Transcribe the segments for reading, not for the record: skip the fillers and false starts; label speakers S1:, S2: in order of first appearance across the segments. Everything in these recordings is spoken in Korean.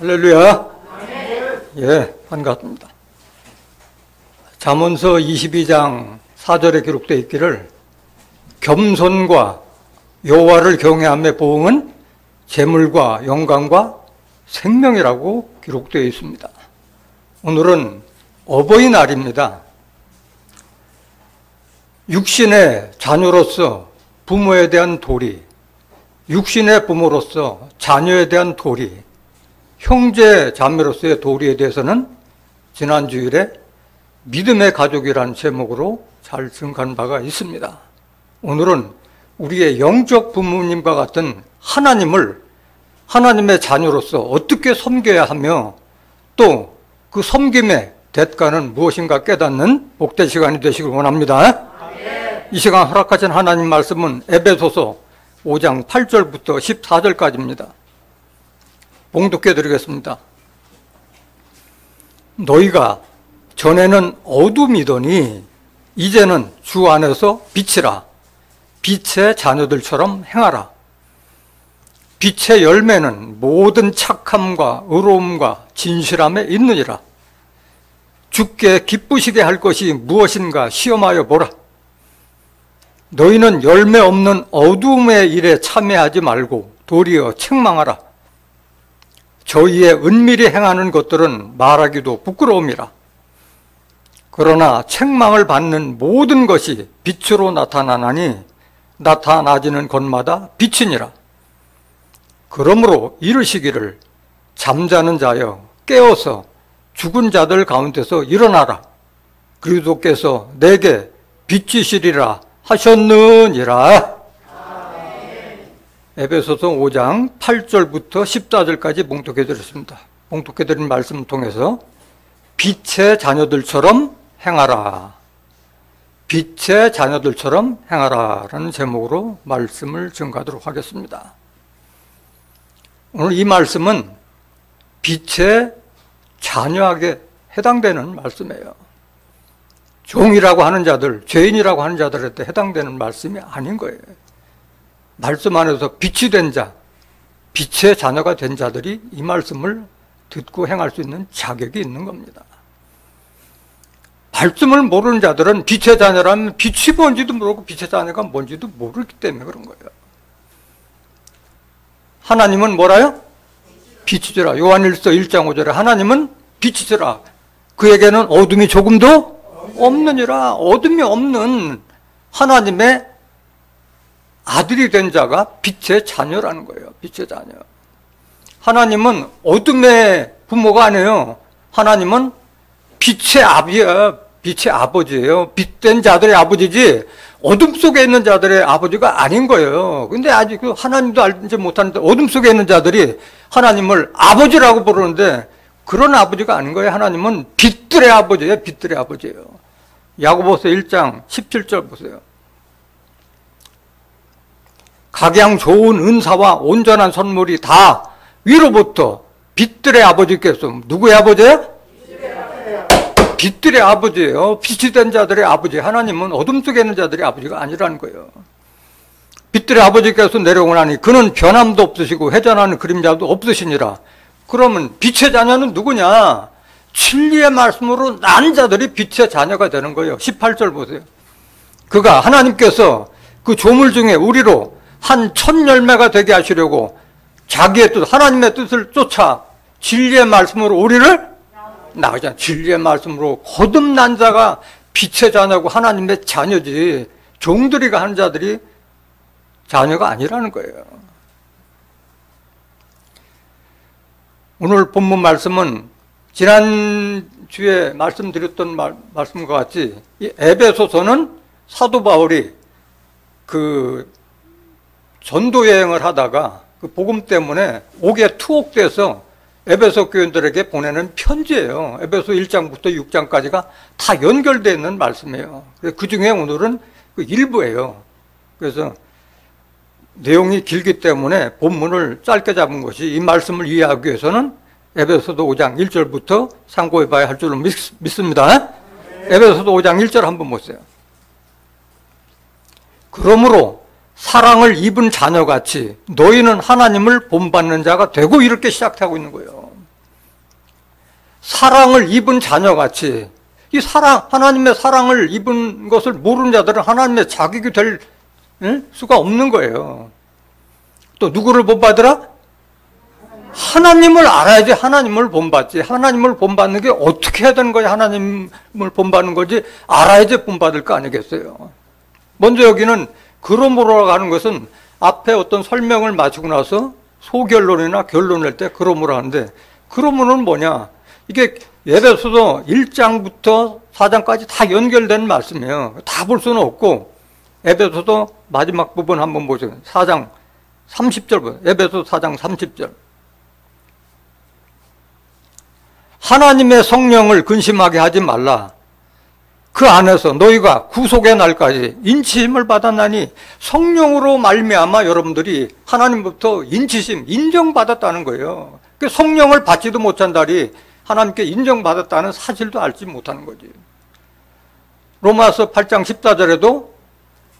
S1: 할렐루야. 예, 반갑습니다. 잠언서 22장 4절에 기록되어 있기를 겸손과 여호와를 경외함의 보응은 재물과 영광과 생명이라고 기록되어 있습니다. 오늘은 어버이날입니다. 육신의 자녀로서 부모에 대한 도리, 육신의 부모로서 자녀에 대한 도리, 형제 자매로서의 도리에 대해서는 지난 주일에 믿음의 가족이라는 제목으로 잘 증가한 바가 있습니다. 오늘은 우리의 영적 부모님과 같은 하나님을 하나님의 자녀로서 어떻게 섬겨야 하며 또 그 섬김의 대가는 무엇인가 깨닫는 복된 시간이 되시길 원합니다. 이 시간 허락하신 하나님 말씀은 에베소서 5장 8절부터 14절까지입니다. 봉독해 드리겠습니다. 너희가 전에는 어둠이더니 이제는 주 안에서 빛이라. 빛의 자녀들처럼 행하라. 빛의 열매는 모든 착함과 의로움과 진실함에 있느니라. 주께 기쁘시게 할 것이 무엇인가 시험하여 보라. 너희는 열매 없는 어둠의 일에 참여하지 말고 도리어 책망하라. 저희의 은밀히 행하는 것들은 말하기도 부끄러움이라. 그러나 책망을 받는 모든 것이 빛으로 나타나나니 나타나지는 것마다 빛이니라. 그러므로 이르시기를 잠자는 자여 깨어서 죽은 자들 가운데서 일어나라. 그리스도께서 내게 빛이시리라 하셨느니라. 에베소서 5장 8절부터 14절까지 봉독해 드렸습니다. 봉독해 드린 말씀을 통해서 빛의 자녀들처럼 행하라. 빛의 자녀들처럼 행하라 라는 제목으로 말씀을 증가하도록 하겠습니다. 오늘 이 말씀은 빛의 자녀에게 해당되는 말씀이에요. 종이라고 하는 자들, 죄인이라고 하는 자들한테 해당되는 말씀이 아닌 거예요. 말씀 안에서 빛이 된 자, 빛의 자녀가 된 자들이 이 말씀을 듣고 행할 수 있는 자격이 있는 겁니다. 말씀을 모르는 자들은 빛의 자녀라면 빛이 뭔지도 모르고 빛의 자녀가 뭔지도 모르기 때문에 그런 거예요. 하나님은 뭐라요? 빛이시라. 요한일서 1장 5절에 하나님은 빛이시라. 그에게는 어둠이 조금도 없느니라. 어둠이 없는 하나님의 아들이 된 자가 빛의 자녀라는 거예요. 빛의 자녀. 하나님은 어둠의 부모가 아니에요. 하나님은 빛의 아비야. 빛의 아버지예요. 빛된 자들의 아버지지 어둠 속에 있는 자들의 아버지가 아닌 거예요. 근데 아직 하나님도 알지 못하는데 어둠 속에 있는 자들이 하나님을 아버지라고 부르는데 그런 아버지가 아닌 거예요. 하나님은 빛들의 아버지예요. 빛들의 아버지예요. 야고보서 1장 17절 보세요. 각양 좋은 은사와 온전한 선물이 다 위로부터 빛들의 아버지께서 누구의 아버지예요? 빛들의 아버지예요. 빛이 된 자들의 아버지. 하나님은 어둠 속에 있는 자들의 아버지가 아니라는 거예요. 빛들의 아버지께서 내려오나니 그는 변함도 없으시고 회전하는 그림자도 없으시니라. 그러면 빛의 자녀는 누구냐? 진리의 말씀으로 난 자들이 빛의 자녀가 되는 거예요. 18절 보세요. 그가 하나님께서 그 조물 중에 우리로 한 첫 열매가 되게 하시려고 자기의 뜻, 하나님의 뜻을 쫓아 진리의 말씀으로 우리를 나가잖아. 진리의 말씀으로 거듭난 자가 빛의 자녀고 하나님의 자녀지 종들이가 하는 자들이 자녀가 아니라는 거예요. 오늘 본문 말씀은 지난주에 말씀드렸던 말씀과 같이 이 에베소서는 사도 바울이 그 전도 여행을 하다가 그 복음 때문에 옥에 투옥돼서 에베소 교인들에게 보내는 편지예요. 에베소 1장부터 6장까지가 다 연결되어 있는 말씀이에요. 그 중에 오늘은 그 일부예요. 그래서 내용이 길기 때문에 본문을 짧게 잡은 것이 이 말씀을 이해하기 위해서는 에베소서 5장 1절부터 참고해 봐야 할 줄로 믿습니다. 에베소서 5장 1절 한번 보세요. 그러므로 사랑을 입은 자녀같이 너희는 하나님을 본받는 자가 되고 이렇게 시작하고 있는 거예요. 사랑을 입은 자녀같이 이 사랑, 하나님의 사랑을 입은 것을 모르는 자들은 하나님의 자격이 될 수가 없는 거예요. 또 누구를 본받으라? 하나님을 알아야지 하나님을 본받지. 하나님을 본받는 게 어떻게 해야 되는 거야? 하나님을 본받는 거지 알아야지 본받을 거 아니겠어요? 먼저 여기는 그러므로라고 하는 것은 앞에 어떤 설명을 마치고 나서 소결론이나 결론을 낼 때 그러므로 하는데, 그러므로는 뭐냐? 이게 에베소서 1장부터 4장까지 다 연결된 말씀이에요. 다 볼 수는 없고 에베소서 마지막 부분 한번 보세요. 4장 30절, 에베소 4장 30절. 하나님의 성령을 근심하게 하지 말라. 그 안에서 너희가 구속의 날까지 인치심을 받았나니, 성령으로 말미암아 여러분들이 하나님부터 인치심, 인정받았다는 거예요. 그 성령을 받지도 못한 자리 하나님께 인정받았다는 사실도 알지 못하는 거지. 로마서 8장 14절에도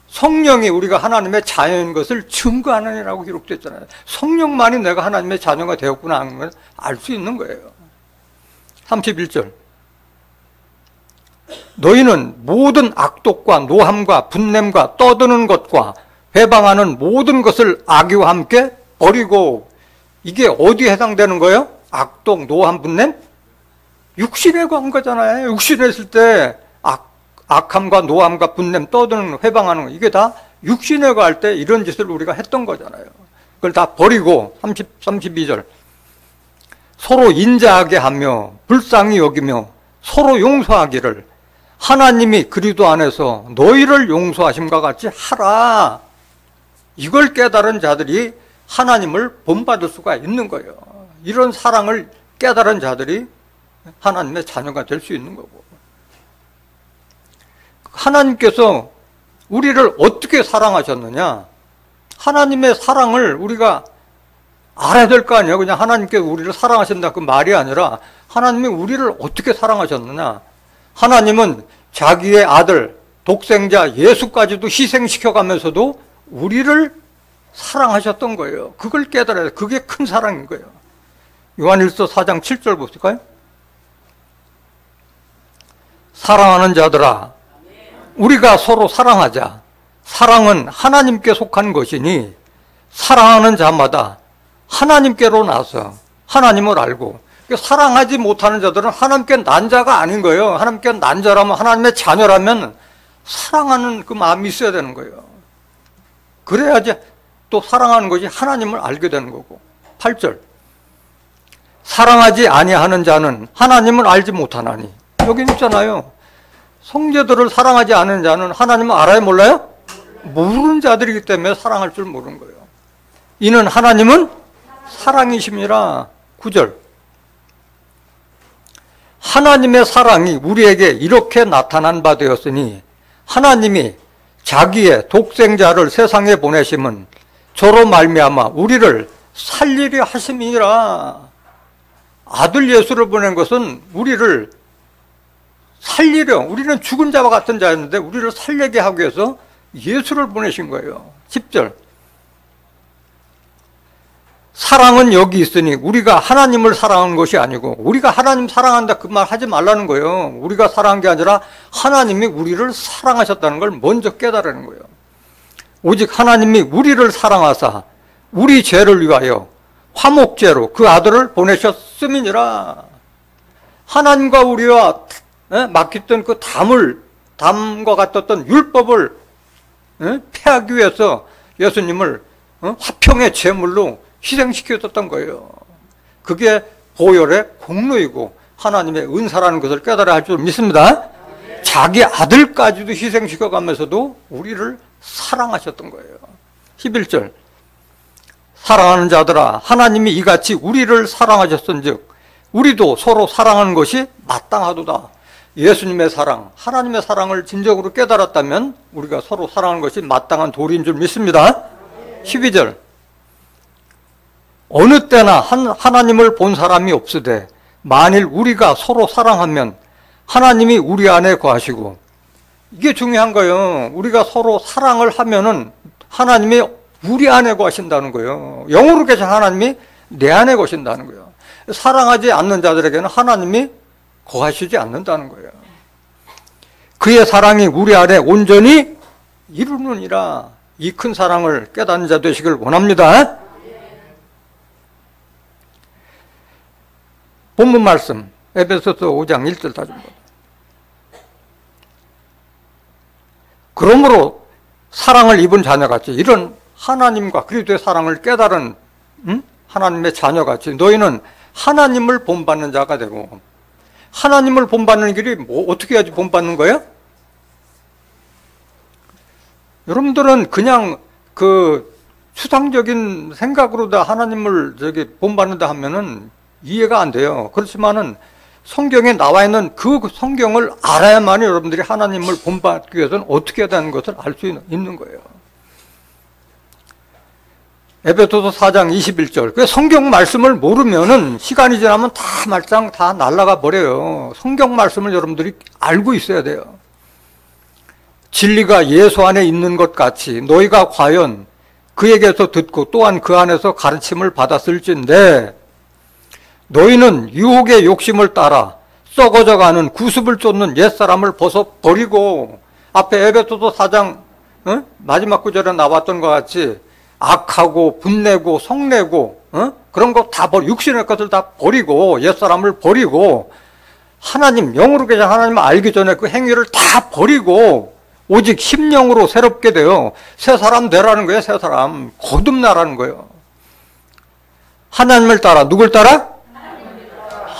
S1: 성령이 우리가 하나님의 자녀인 것을 증거하느니라고 기록됐잖아요. 성령만이 내가 하나님의 자녀가 되었구나 하는 걸 알 수 있는 거예요. 31절. 너희는 모든 악독과 노함과 분냄과 떠드는 것과 회방하는 모든 것을 악의와 함께 버리고. 이게 어디에 해당되는 거예요? 악독, 노함, 분냄? 육신에 관한 거잖아요. 육신에 있을 때 악함과 노함과 분냄, 떠드는, 회방하는 거, 이게 다 육신에 갈 때 이런 짓을 우리가 했던 거잖아요. 그걸 다 버리고. 32절. 서로 인자하게 하며 불쌍히 여기며 서로 용서하기를 하나님이 그리스도 안에서 너희를 용서하심과 같이 하라. 이걸 깨달은 자들이 하나님을 본받을 수가 있는 거예요. 이런 사랑을 깨달은 자들이 하나님의 자녀가 될 수 있는 거고. 하나님께서 우리를 어떻게 사랑하셨느냐? 하나님의 사랑을 우리가 알아야 될 거 아니에요. 그냥 하나님께서 우리를 사랑하신다 그 말이 아니라 하나님이 우리를 어떻게 사랑하셨느냐? 하나님은 자기의 아들 독생자 예수까지도 희생시켜가면서도 우리를 사랑하셨던 거예요. 그걸 깨달아야 돼. 그게 큰 사랑인 거예요. 요한일서 4장 7절 보실까요? 사랑하는 자들아, 우리가 서로 사랑하자. 사랑은 하나님께 속한 것이니 사랑하는 자마다 하나님께로 나서 하나님을 알고. 사랑하지 못하는 자들은 하나님께 난 자가 아닌 거예요. 하나님께 난 자라면, 하나님의 자녀라면 사랑하는 그 마음이 있어야 되는 거예요. 그래야지 또 사랑하는 것이 하나님을 알게 되는 거고. 8절. 사랑하지 아니하는 자는 하나님을 알지 못하나니. 여기 있잖아요. 형제들을 사랑하지 않는 자는 하나님을 알아요, 몰라요? 모르는 자들이기 때문에 사랑할 줄 모르는 거예요. 이는 하나님은 사랑이심이라. 9절. 하나님의 사랑이 우리에게 이렇게 나타난 바 되었으니 하나님이 자기의 독생자를 세상에 보내심은 저로 말미암아 우리를 살리려 하심이니라. 아들 예수를 보낸 것은 우리를 살리려, 우리는 죽은 자와 같은 자였는데 우리를 살리게 하기 위해서 예수를 보내신 거예요. 10절. 사랑은 여기 있으니 우리가 하나님을 사랑하는 것이 아니고, 우리가 하나님 사랑한다 그 말 하지 말라는 거예요. 우리가 사랑한 게 아니라 하나님이 우리를 사랑하셨다는 걸 먼저 깨달으는 거예요. 오직 하나님이 우리를 사랑하사 우리 죄를 위하여 화목제로 그 아들을 보내셨음이니라. 하나님과 우리와 막혔던 그 담과 같았던 율법을 폐하기 위해서 예수님을 화평의 제물로 희생시켰던 거예요. 그게 보혈의 공로이고 하나님의 은사라는 것을 깨달아야 할 줄 믿습니다. 자기 아들까지도 희생시켜가면서도 우리를 사랑하셨던 거예요. 11절. 사랑하는 자들아, 하나님이 이같이 우리를 사랑하셨은즉 우리도 서로 사랑하는 것이 마땅하도다. 예수님의 사랑, 하나님의 사랑을 진정으로 깨달았다면 우리가 서로 사랑하는 것이 마땅한 도리인 줄 믿습니다. 12절. 어느 때나 하나님을 본 사람이 없으되 만일 우리가 서로 사랑하면 하나님이 우리 안에 거하시고. 이게 중요한 거예요. 우리가 서로 사랑을 하면은 하나님이 우리 안에 거하신다는 거예요. 영으로 계신 하나님이 내 안에 거신다는 거예요. 사랑하지 않는 자들에게는 하나님이 거하시지 않는다는 거예요. 그의 사랑이 우리 안에 온전히 이루느니라. 이 큰 사랑을 깨닫는 자 되시길 원합니다. 본문 말씀 에베소서 5장 1절 다시 봅니다. 그러므로 사랑을 입은 자녀같이, 이런 하나님과 그리스도의 사랑을 깨달은 하나님의 자녀같이 너희는 하나님을 본받는 자가 되고, 하나님을 본받는 길이 어떻게 해야지 본받는 거예요? 여러분들은 그냥 그 추상적인 생각으로 다 하나님을 본받는다 하면은 이해가 안 돼요. 그렇지만은 성경에 나와 있는 그 성경을 알아야만 여러분들이 하나님을 본받기 위해서는 어떻게 해야 되는 것을 알 수 있는 거예요. 에베소서 4장 21절. 그 성경 말씀을 모르면은 시간이 지나면 다 말짱 다 날아가 버려요. 성경 말씀을 여러분들이 알고 있어야 돼요. 진리가 예수 안에 있는 것 같이 너희가 과연 그에게서 듣고 또한 그 안에서 가르침을 받았을진데, 너희는 유혹의 욕심을 따라 썩어져가는 구습을 쫓는 옛사람을 벗어버리고, 앞에 에베소서 4장 마지막 구절에 나왔던 것 같이 악하고 분내고 성내고 그런 거 다 육신의 것을 다 버리고 옛사람을 버리고, 하나님, 영으로 계신 하나님을 알기 전에 그 행위를 다 버리고 오직 심령으로 새롭게 되어 새 사람 되라는 거예요. 새 사람, 거듭나라는 거예요. 하나님을 따라, 누굴 따라?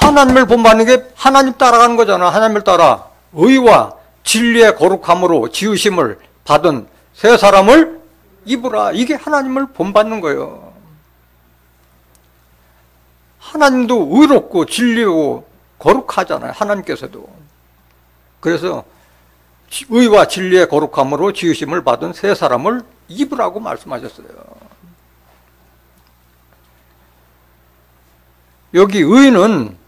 S1: 하나님을 본받는 게 하나님 따라가는 거잖아. 하나님을 따라 의와 진리의 거룩함으로 지으심을 받은 새 사람을 입으라. 이게 하나님을 본받는 거예요. 하나님도 의롭고 진리고 거룩하잖아요. 하나님께서도. 그래서 의와 진리의 거룩함으로 지으심을 받은 새 사람을 입으라고 말씀하셨어요. 여기 의는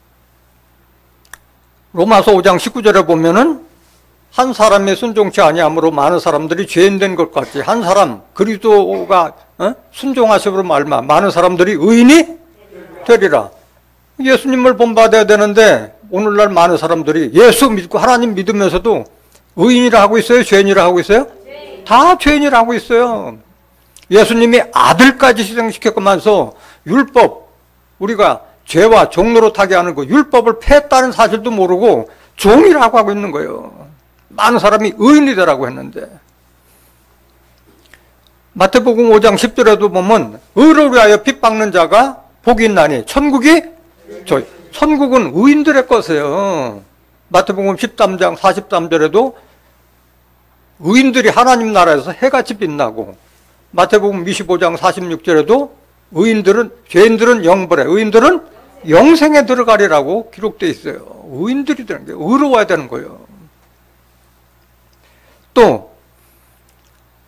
S1: 로마서 5장 19절에 보면은 한 사람의 순종치 아니함으로 많은 사람들이 죄인된 것 같이, 한 사람 그리스도가 순종하심으로 말마 많은 사람들이 의인이 되리라. 예수님을 본받아야 되는데 오늘날 많은 사람들이 예수 믿고 하나님 믿으면서도 의인이라 하고 있어요? 죄인이라 하고 있어요? 다 죄인이라 하고 있어요. 예수님이 아들까지 희생시켰면서 율법, 우리가 죄와 종노릇하게 하는 거 율법을 폐했다는 사실도 모르고 종이라고 하고 있는 거예요. 많은 사람이 의인이 되라고 했는데, 마태복음 5장 10절에도 보면 의를 위하여 핍박는 자가 복이 있나니 천국은 의인들의 것이에요. 마태복음 13장 43절에도 의인들이 하나님 나라에서 해같이 빛나고, 마태복음 25장 46절에도 죄인들은 영벌에, 의인들은 영생에 들어가리라고 기록되어 있어요. 의인들이 되는 게 의로워야 되는 거예요. 또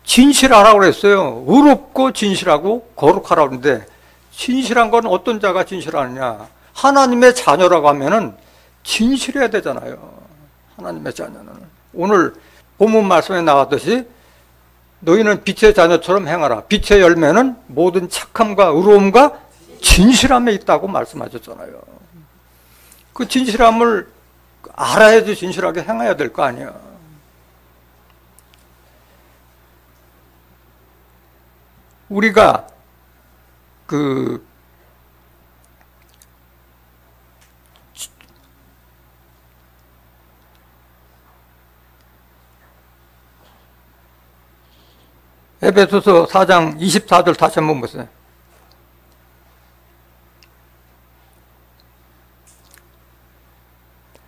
S1: 진실하라고 그랬어요. 의롭고 진실하고 거룩하라고 하는데, 진실한 건 어떤 자가 진실하느냐? 하나님의 자녀라고 하면은 진실해야 되잖아요. 하나님의 자녀는. 오늘 본문 말씀에 나왔듯이 너희는 빛의 자녀처럼 행하라. 빛의 열매는 모든 착함과 의로움과 진실함에 있다고 말씀하셨잖아요. 그 진실함을 알아야지 진실하게 행해야 될 거 아니야. 우리가 에베소서 4장 24절 다시 한번 보세요.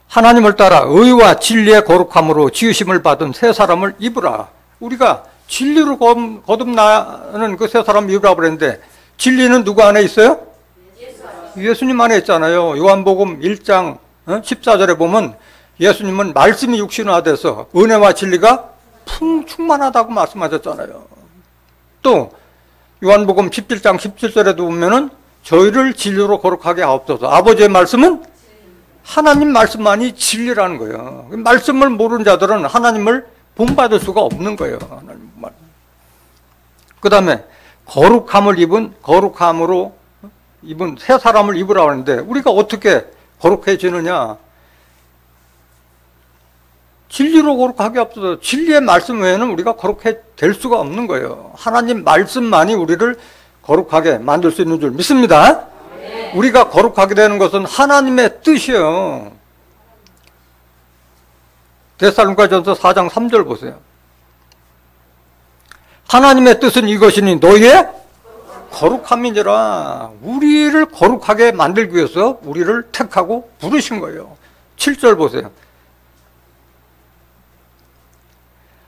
S1: 하나님을 따라 의와 진리의 거룩함으로 지으심을 받은 새 사람을 입으라. 우리가 진리로 거듭나는 그 새 사람 입으라고 그랬는데, 진리는 누구 안에 있어요? 예수님 안에 있잖아요. 요한복음 1장 14절에 보면 예수님은 말씀이 육신화돼서 은혜와 진리가 충만하다고 말씀하셨잖아요. 또 요한복음 17장 17절에도 보면은 저희를 진리로 거룩하게 하옵소서. 아버지의 말씀은 하나님 말씀만이 진리라는 거예요. 말씀을 모르는 자들은 하나님을 본받을 수가 없는 거예요. 그 다음에 거룩함으로 입은 새 사람을 입으라고 하는데, 우리가 어떻게 거룩해지느냐? 진리로 거룩하게 앞서서 진리의 말씀 외에는 우리가 거룩해 될 수가 없는 거예요. 하나님 말씀만이 우리를 거룩하게 만들 수 있는 줄 믿습니다. 네. 우리가 거룩하게 되는 것은 하나님의 뜻이에요. 데살로니가전서 4장 3절 보세요. 하나님의 뜻은 이것이니 너희의 거룩함이니라. 우리를 거룩하게 만들기 위해서 우리를 택하고 부르신 거예요. 7절 보세요.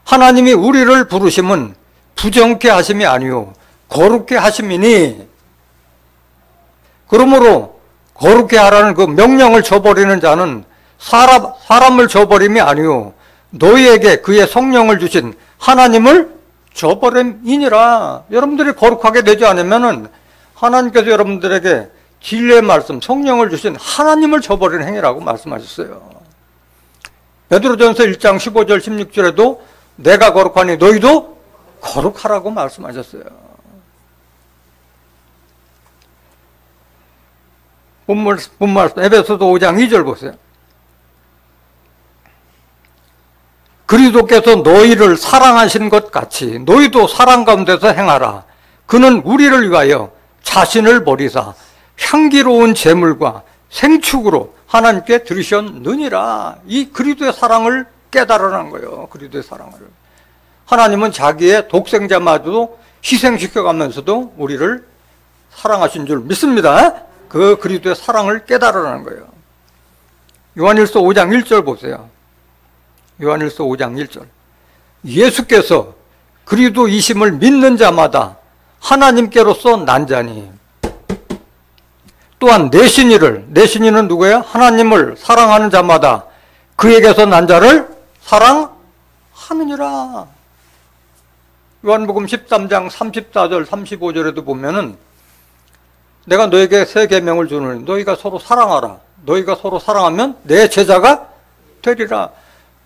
S1: 하나님이 우리를 부르심은 부정케 하심이 아니요 거룩케 하심이니, 그러므로 거룩케 하라는 그 명령을 저버리는 자는 사람을 저버림이 아니요 너희에게 그의 성령을 주신 하나님을 저버림이니라. 여러분들이 거룩하게 되지 않으면은 하나님께서 여러분들에게 진리의 말씀, 성령을 주신 하나님을 저버리는 행위라고 말씀하셨어요. 베드로전서 1장 15절 16절에도 내가 거룩하니 너희도 거룩하라고 말씀하셨어요. 본문 말씀 에베소서 5장 2절 보세요. 그리스도께서 너희를 사랑하신 것 같이 너희도 사랑 가운데서 행하라. 그는 우리를 위하여 자신을 버리사 향기로운 제물과 생축으로 하나님께 드리셨느니라. 이 그리스도의 사랑을 깨달으라는 거예요. 그리스도의 사랑을. 하나님은 자기의 독생자마저도 희생시켜가면서도 우리를 사랑하신 줄 믿습니다. 그 그리스도의 사랑을 깨달으라는 거예요. 요한일서 5장 1절 보세요. 요한일서 5장 1절. 예수께서 그리스도이심을 믿는 자마다 하나님께로서 난 자니, 또한 내신이는 누구예요? 하나님을 사랑하는 자마다 그에게서 난 자를 사랑하느니라. 요한복음 13장 34절 35절에도 보면은 내가 너에게 새 계명을 주노니 너희가 서로 사랑하라. 너희가 서로 사랑하면 내 제자가 되리라.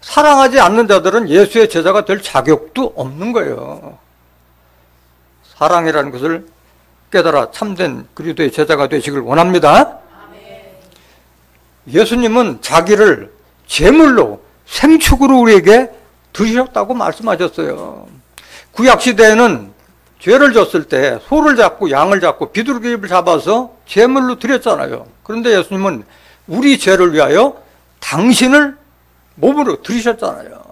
S1: 사랑하지 않는 자들은 예수의 제자가 될 자격도 없는 거예요. 사랑이라는 것을 깨달아 참된 그리스도의 제자가 되시길 원합니다. 예수님은 자기를 제물로 생축으로 우리에게 드리셨다고 말씀하셨어요. 구약시대에는 죄를 졌을 때 소를 잡고 양을 잡고 비둘기를 잡아서 제물로 드렸잖아요. 그런데 예수님은 우리 죄를 위하여 당신을 몸으로 드리셨잖아요.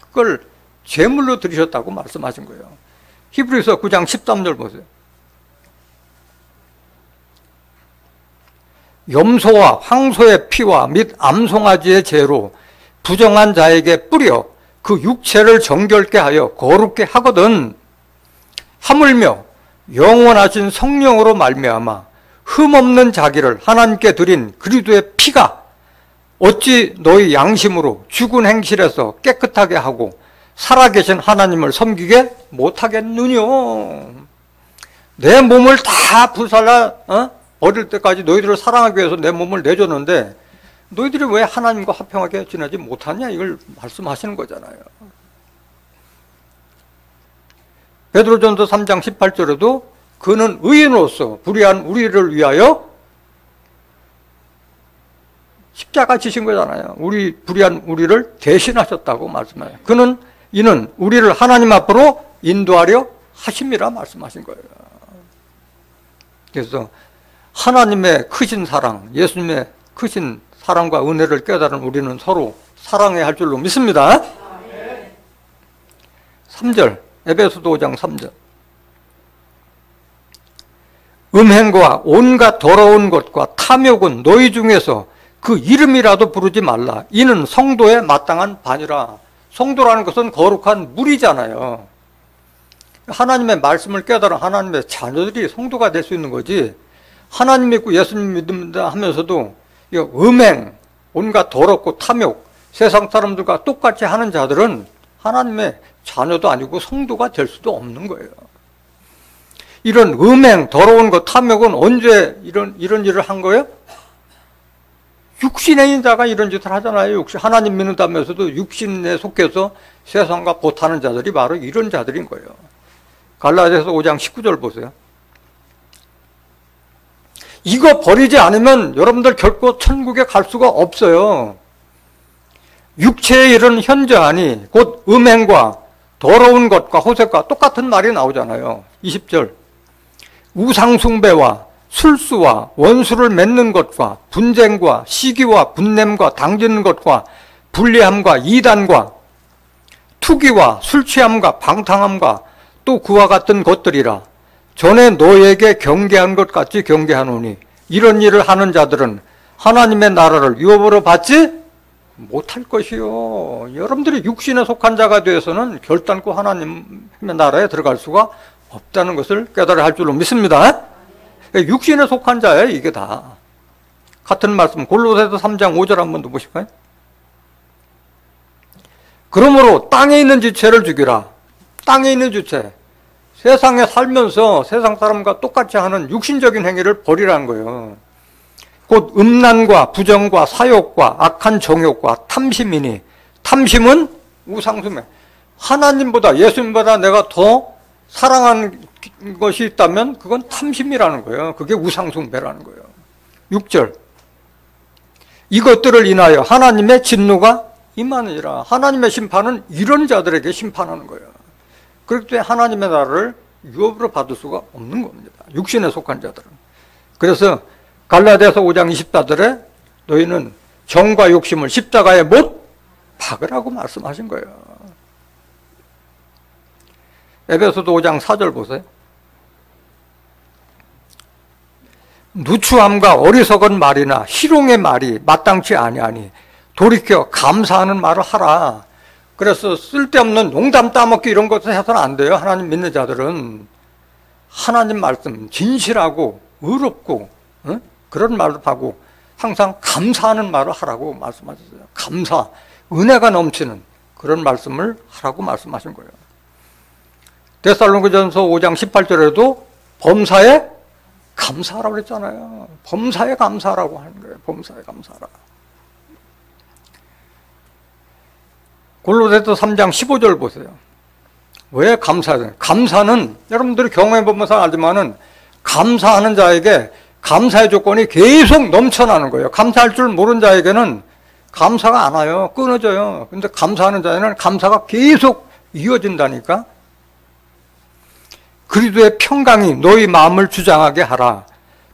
S1: 그걸 제물로 드리셨다고 말씀하신 거예요. 히브리서 9장 13절 보세요. 염소와 황소의 피와 및 암송아지의 죄로 부정한 자에게 뿌려 그 육체를 정결케 하여 거룩게 하거든 하물며 영원하신 성령으로 말미암아 흠없는 자기를 하나님께 드린 그리스도의 피가 어찌 너희 양심으로 죽은 행실에서 깨끗하게 하고 살아계신 하나님을 섬기게 못하겠느뇨. 내 몸을 다 불살라 버릴 때까지 너희들을 사랑하기 위해서 내 몸을 내줬는데 너희들이 왜 하나님과 화평하게 지내지 못하냐, 이걸 말씀하시는 거잖아요. 베드로전서 3장 18절에도 그는 의인으로서 불의한 우리를 위하여 십자가 지신 거잖아요. 불의한 우리를 대신하셨다고 말씀해요. 이는 우리를 하나님 앞으로 인도하려 하심이라 말씀하신 거예요. 그래서 하나님의 크신 사랑, 예수님의 크신 사랑과 은혜를 깨달은 우리는 서로 사랑해야 할 줄로 믿습니다. 3절, 에베소서 5장 3절. 음행과 온갖 더러운 것과 탐욕은 너희 중에서 그 이름이라도 부르지 말라. 이는 성도의 마땅한 반이라. 성도라는 것은 거룩한 무리잖아요. 하나님의 말씀을 깨달은 하나님의 자녀들이 성도가 될 수 있는 거지, 하나님 믿고 예수님 믿는다 하면서도 음행, 온갖 더럽고 탐욕, 세상 사람들과 똑같이 하는 자들은 하나님의 자녀도 아니고 성도가 될 수도 없는 거예요. 이런 음행, 더러운 것, 탐욕은 언제 이런 일을 한 거예요? 육신의 인자가 이런 짓을 하잖아요. 하나님 믿는다면서도 육신에 속해서 세상과 보타는 자들이 바로 이런 자들인 거예요. 갈라디아서 5장 19절 보세요. 이거 버리지 않으면 여러분들 결코 천국에 갈 수가 없어요. 육체의 일은 현저하니 곧 음행과 더러운 것과 호색과 똑같은 말이 나오잖아요. 20절. 우상숭배와 술수와 원수를 맺는 것과 분쟁과 시기와 분냄과 당지는 것과 불리함과 이단과 투기와 술취함과 방탕함과 또 그와 같은 것들이라. 전에 너에게 경계한 것 같이 경계하노니 이런 일을 하는 자들은 하나님의 나라를 유업으로 받지 못할 것이요. 여러분들이 육신에 속한 자가 되어서는 결단코 하나님의 나라에 들어갈 수가 없다는 것을 깨달아야 할 줄로 믿습니다. 육신에 속한 자예요, 이게 다. 같은 말씀, 골로새서 3장 5절 한번 더 보실까요? 그러므로 땅에 있는 지체를 죽이라. 땅에 있는 지체. 세상에 살면서 세상 사람과 똑같이 하는 육신적인 행위를 버리라는 거예요. 곧 음란과 부정과 사욕과 악한 정욕과 탐심이니, 탐심은 우상숭배. 하나님보다, 예수님보다 내가 더 사랑하는 것이 있다면 그건 탐심이라는 거예요. 그게 우상숭배라는 거예요. 6절. 이것들을 인하여 하나님의 진노가 임하느니라. 하나님의 심판은 이런 자들에게 심판하는 거예요. 그렇기 때문에 하나님의 나라를 유업으로 받을 수가 없는 겁니다. 육신에 속한 자들은. 그래서 갈라디아서 5장 24절에 너희는 정과 욕심을 십자가에 못 박으라고 말씀하신 거예요. 에베소서 5장 4절 보세요. 누추함과 어리석은 말이나 희롱의 말이 마땅치 아니하니 돌이켜 감사하는 말을 하라. 그래서 쓸데없는 농담 따먹기 이런 것을 해서는 안 돼요. 하나님 믿는 자들은 하나님 말씀 진실하고 의롭고 그런 말을 하고 항상 감사하는 말을 하라고 말씀하셨어요. 감사, 은혜가 넘치는 그런 말씀을 하라고 말씀하신 거예요. 데살로니가전서 5장 18절에도 범사에 감사하라고 그랬잖아요. 범사에 감사하라고 하는 거예요. 범사에 감사하라. 골로새서 3장 15절 보세요. 왜 감사해요? 감사는 여러분들이 경험해보면서 알지만은 감사하는 자에게 감사의 조건이 계속 넘쳐나는 거예요. 감사할 줄 모르는 자에게는 감사가 안 와요. 끊어져요. 근데 감사하는 자에는 감사가 계속 이어진다니까. 그리스도의 평강이 너희 마음을 주장하게 하라.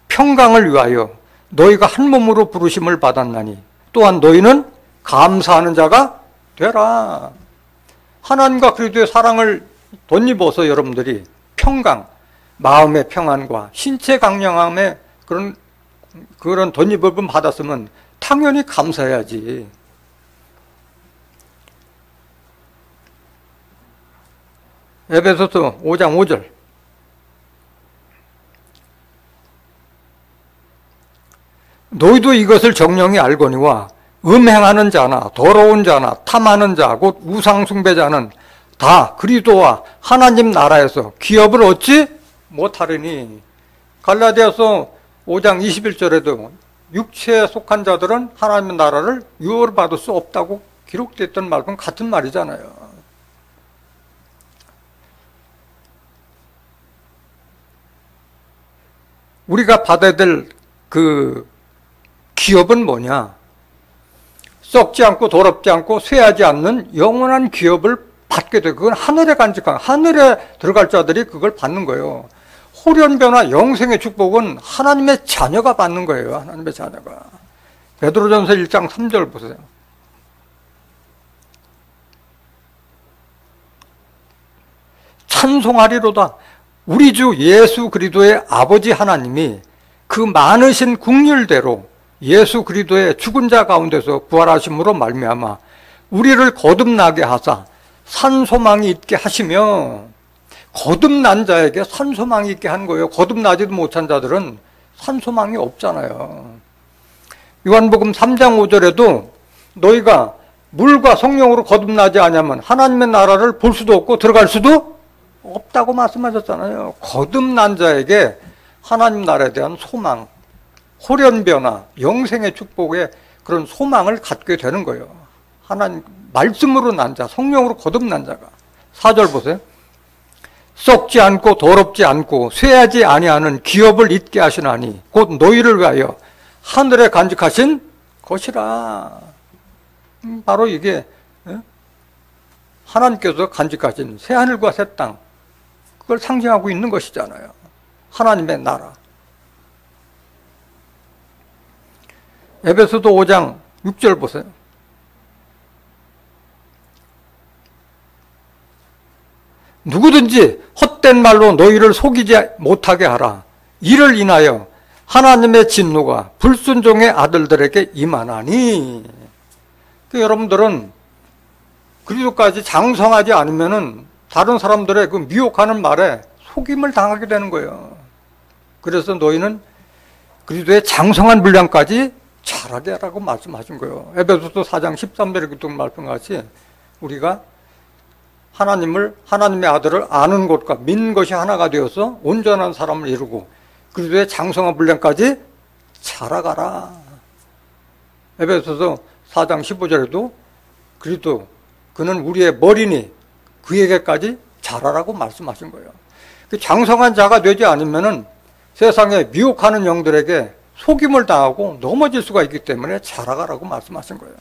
S1: 평강을 위하여 너희가 한 몸으로 부르심을 받았나니 또한 너희는 감사하는 자가 되라. 하나님과 그리스도의 사랑을 덧입어서 여러분들이 평강, 마음의 평안과 신체 강령함의 그런 덧입음을 받았으면 당연히 감사해야지. 에베소서 5장 5절. 너희도 이것을 정령이 알거니와 음행하는 자나 더러운 자나 탐하는 자 곧 우상숭배자는 다 그리스도와 하나님 나라에서 기업을 얻지 못하리니. 갈라디아서 5장 21절에도 육체에 속한 자들은 하나님의 나라를 유업을 받을 수 없다고 기록됐던 말과 같은 말이잖아요. 우리가 받아야 될 그 기업은 뭐냐? 썩지 않고 더럽지 않고 쇠하지 않는 영원한 기업을 받게 돼. 그건 하늘에 간직한, 하늘에 들어갈 자들이 그걸 받는 거예요. 호련변화 영생의 축복은 하나님의 자녀가 받는 거예요. 하나님의 자녀가. 베드로전서 1장 3절 보세요. 찬송하리로다. 우리 주 예수 그리스도의 아버지 하나님이 그 많으신 긍휼대로 예수 그리스도의 죽은 자 가운데서 부활하심으로 말미암아 우리를 거듭나게 하사 산소망이 있게 하시며. 거듭난 자에게 산소망이 있게 한 거예요. 거듭나지도 못한 자들은 산소망이 없잖아요. 요한복음 3장 5절에도 너희가 물과 성령으로 거듭나지 않으면 하나님의 나라를 볼 수도 없고 들어갈 수도 없다고 말씀하셨잖아요. 거듭난 자에게 하나님 나라에 대한 소망, 호련변화, 영생의 축복의 그런 소망을 갖게 되는 거예요. 하나님 말씀으로 난 자, 성령으로 거듭난 자가. 4절 보세요. 썩지 않고 더럽지 않고 쇠하지 아니하는 기업을 잊게 하시나니 곧 너희를 위하여 하늘에 간직하신 것이라. 바로 이게 하나님께서 간직하신 새하늘과 새 땅, 그걸 상징하고 있는 것이잖아요. 하나님의 나라. 에베소서 5장 6절 보세요. 누구든지 헛된 말로 너희를 속이지 못하게 하라. 이를 인하여 하나님의 진노가 불순종의 아들들에게 임하나니. 여러분들은 그리스도까지 장성하지 않으면은 다른 사람들의 그 미혹하는 말에 속임을 당하게 되는 거예요. 그래서 너희는 그리스도의 장성한 분량까지 자라게 하라고 말씀하신 거예요. 에베소서 4장 13절에 그동 말씀같이 우리가 하나님의 아들을 아는 것과 믿는 것이 하나가 되어서 온전한 사람을 이루고 그리스도의 장성한 분량까지 자라가라. 에베소서 4장 15절에도 그리스도 그는 우리의 머리니 그에게까지 자라라고 말씀하신 거예요. 그 장성한 자가 되지 않으면은 세상에 미혹하는 영들에게 속임을 당하고 넘어질 수가 있기 때문에 자라가라고 말씀하신 거예요.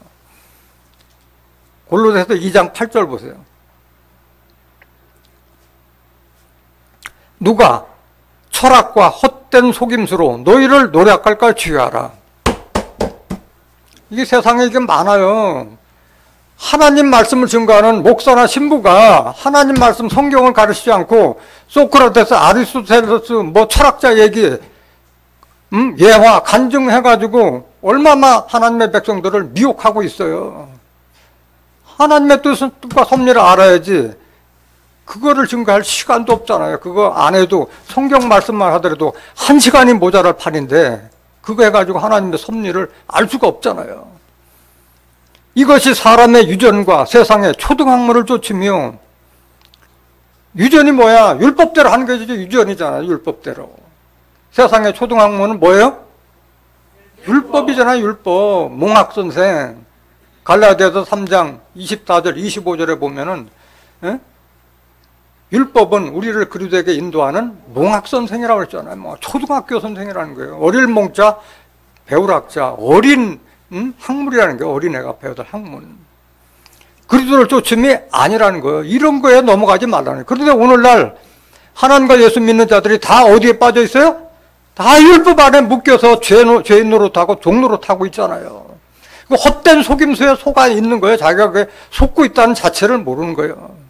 S1: 골로새서 2장 8절 보세요. 누가 철학과 헛된 속임수로 너희를 노략할까 주의하라. 이게 세상에 이게 많아요. 하나님 말씀을 증거하는 목사나 신부가 하나님 말씀 성경을 가르치지 않고 소크라테스, 아리스토텔레스 뭐 철학자 얘기 예화 간증해가지고 얼마나 하나님의 백성들을 미혹하고 있어요. 하나님의 뜻과 섭리를 알아야지 그거를 증거할 시간도 없잖아요. 그거 안 해도 성경 말씀만 하더라도 1시간이 모자랄 판인데 그거 해가지고 하나님의 섭리를 알 수가 없잖아요. 이것이 사람의 유전과 세상의 초등학문을 쫓으며, 유전이 뭐야? 율법대로 하는 것이 유전이잖아요. 율법대로. 세상의 초등학문은 뭐예요? 율법이잖아요. 율법. 몽학선생. 갈라디아서 3장 24절 25절에 보면은 율법은 우리를 그리스도에게 인도하는 몽학선생이라고 했잖아요. 뭐 초등학교 선생이라는 거예요. 어릴 몽자 배울 학자, 어린 학문이라는 게 어린애가 배우던 학문. 그리스도를 쫓음이 아니라는 거예요. 이런 거에 넘어가지 말라는 거예요. 그런데 오늘날 하나님과 예수 믿는 자들이 다 어디에 빠져 있어요? 다 율법 안에 묶여서 죄인 노릇하고 종 노릇하고 있잖아요. 그 헛된 속임수에 속아 있는 거예요. 자기가 그게 속고 있다는 자체를 모르는 거예요.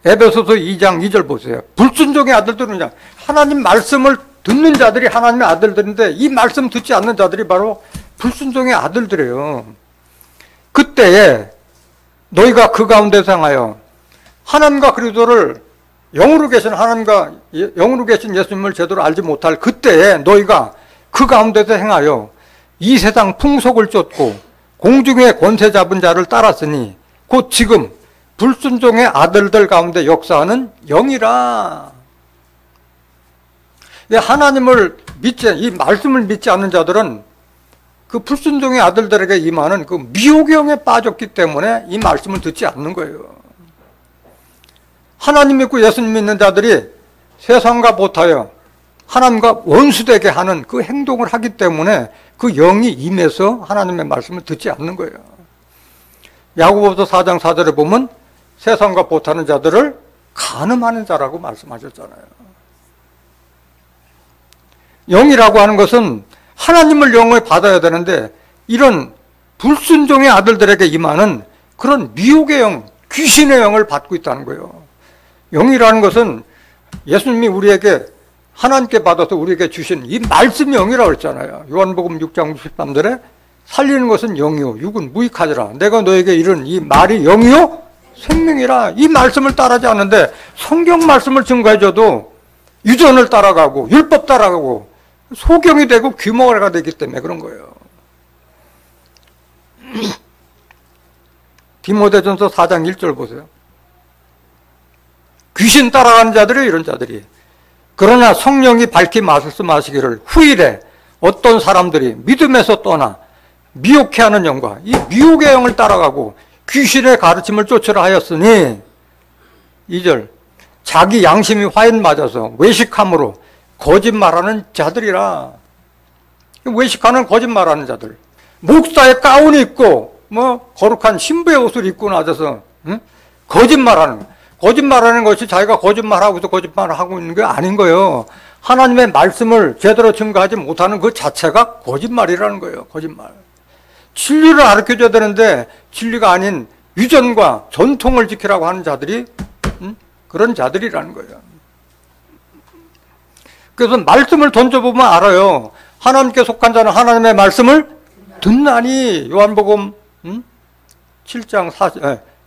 S1: 에베소서 2장 2절 보세요. 불순종의 아들들은 하나님 말씀을 듣는 자들이 하나님의 아들들인데 이 말씀 듣지 않는 자들이 바로 불순종의 아들들이에요. 그때에 너희가 그 가운데서 행하여 하나님과 그리스도를 영으로 계신 하나님과 영으로 계신 예수님을 제대로 알지 못할 그때에 너희가 그 가운데서 행하여 이 세상 풍속을 쫓고 공중의 권세 잡은 자를 따랐으니 곧 지금 불순종의 아들들 가운데 역사하는 영이라. 하나님을 이 말씀을 믿지 않는 자들은 그 불순종의 아들들에게 임하는 그 미혹의 영에 빠졌기 때문에 이 말씀을 듣지 않는 거예요. 하나님 믿고 예수님 믿는 자들이 세상과 못하여 하나님과 원수되게 하는 그 행동을 하기 때문에 그 영이 임해서 하나님의 말씀을 듣지 않는 거예요. 야고보서 4장 4절에 보면 세상과 못하는 자들을 간음하는 자라고 말씀하셨잖아요. 영이라고 하는 것은 하나님을 영을 받아야 되는데 이런 불순종의 아들들에게 임하는 그런 미혹의 영, 귀신의 영을 받고 있다는 거예요. 영이라는 것은 예수님이 우리에게 하나님께 받아서 우리에게 주신 이 말씀이 영이라고 했잖아요. 요한복음 6장 63절에 살리는 것은 영이요 육은 무익하지라. 내가 너에게 이른 이 말이 영이요 생명이라. 이 말씀을 따르지 않는데 성경 말씀을 증거해줘도 유전을 따라가고 율법 따라가고 소경이 되고 귀머거리가 되기 때문에 그런 거예요. 디모데전서 4장 1절 보세요. 귀신 따라가는 자들이 이런 자들이. 그러나 성령이 밝히 말씀하시기를 후일에 어떤 사람들이 믿음에서 떠나 미혹해 하는 영과 이 미혹의 영을 따라가고 귀신의 가르침을 쫓으라 하였으니 2절 자기 양심이 화인 맞아서 외식함으로 거짓말하는 자들이라. 외식하는 거짓말하는 자들, 목사의 가운이 입고 뭐 거룩한 신부의 옷을 입고 나서서 거짓말하는 것이 자기가 거짓말하고서 거짓말을 하고 있는 게 아닌 거예요. 하나님의 말씀을 제대로 증거하지 못하는 그 자체가 거짓말이라는 거예요. 거짓말. 진리를 가르쳐줘야 되는데 진리가 아닌 유전과 전통을 지키라고 하는 자들이 그런 자들이라는 거예요. 그래서 말씀을 던져보면 알아요. 하나님께 속한 자는 하나님의 말씀을 듣나니. 요한복음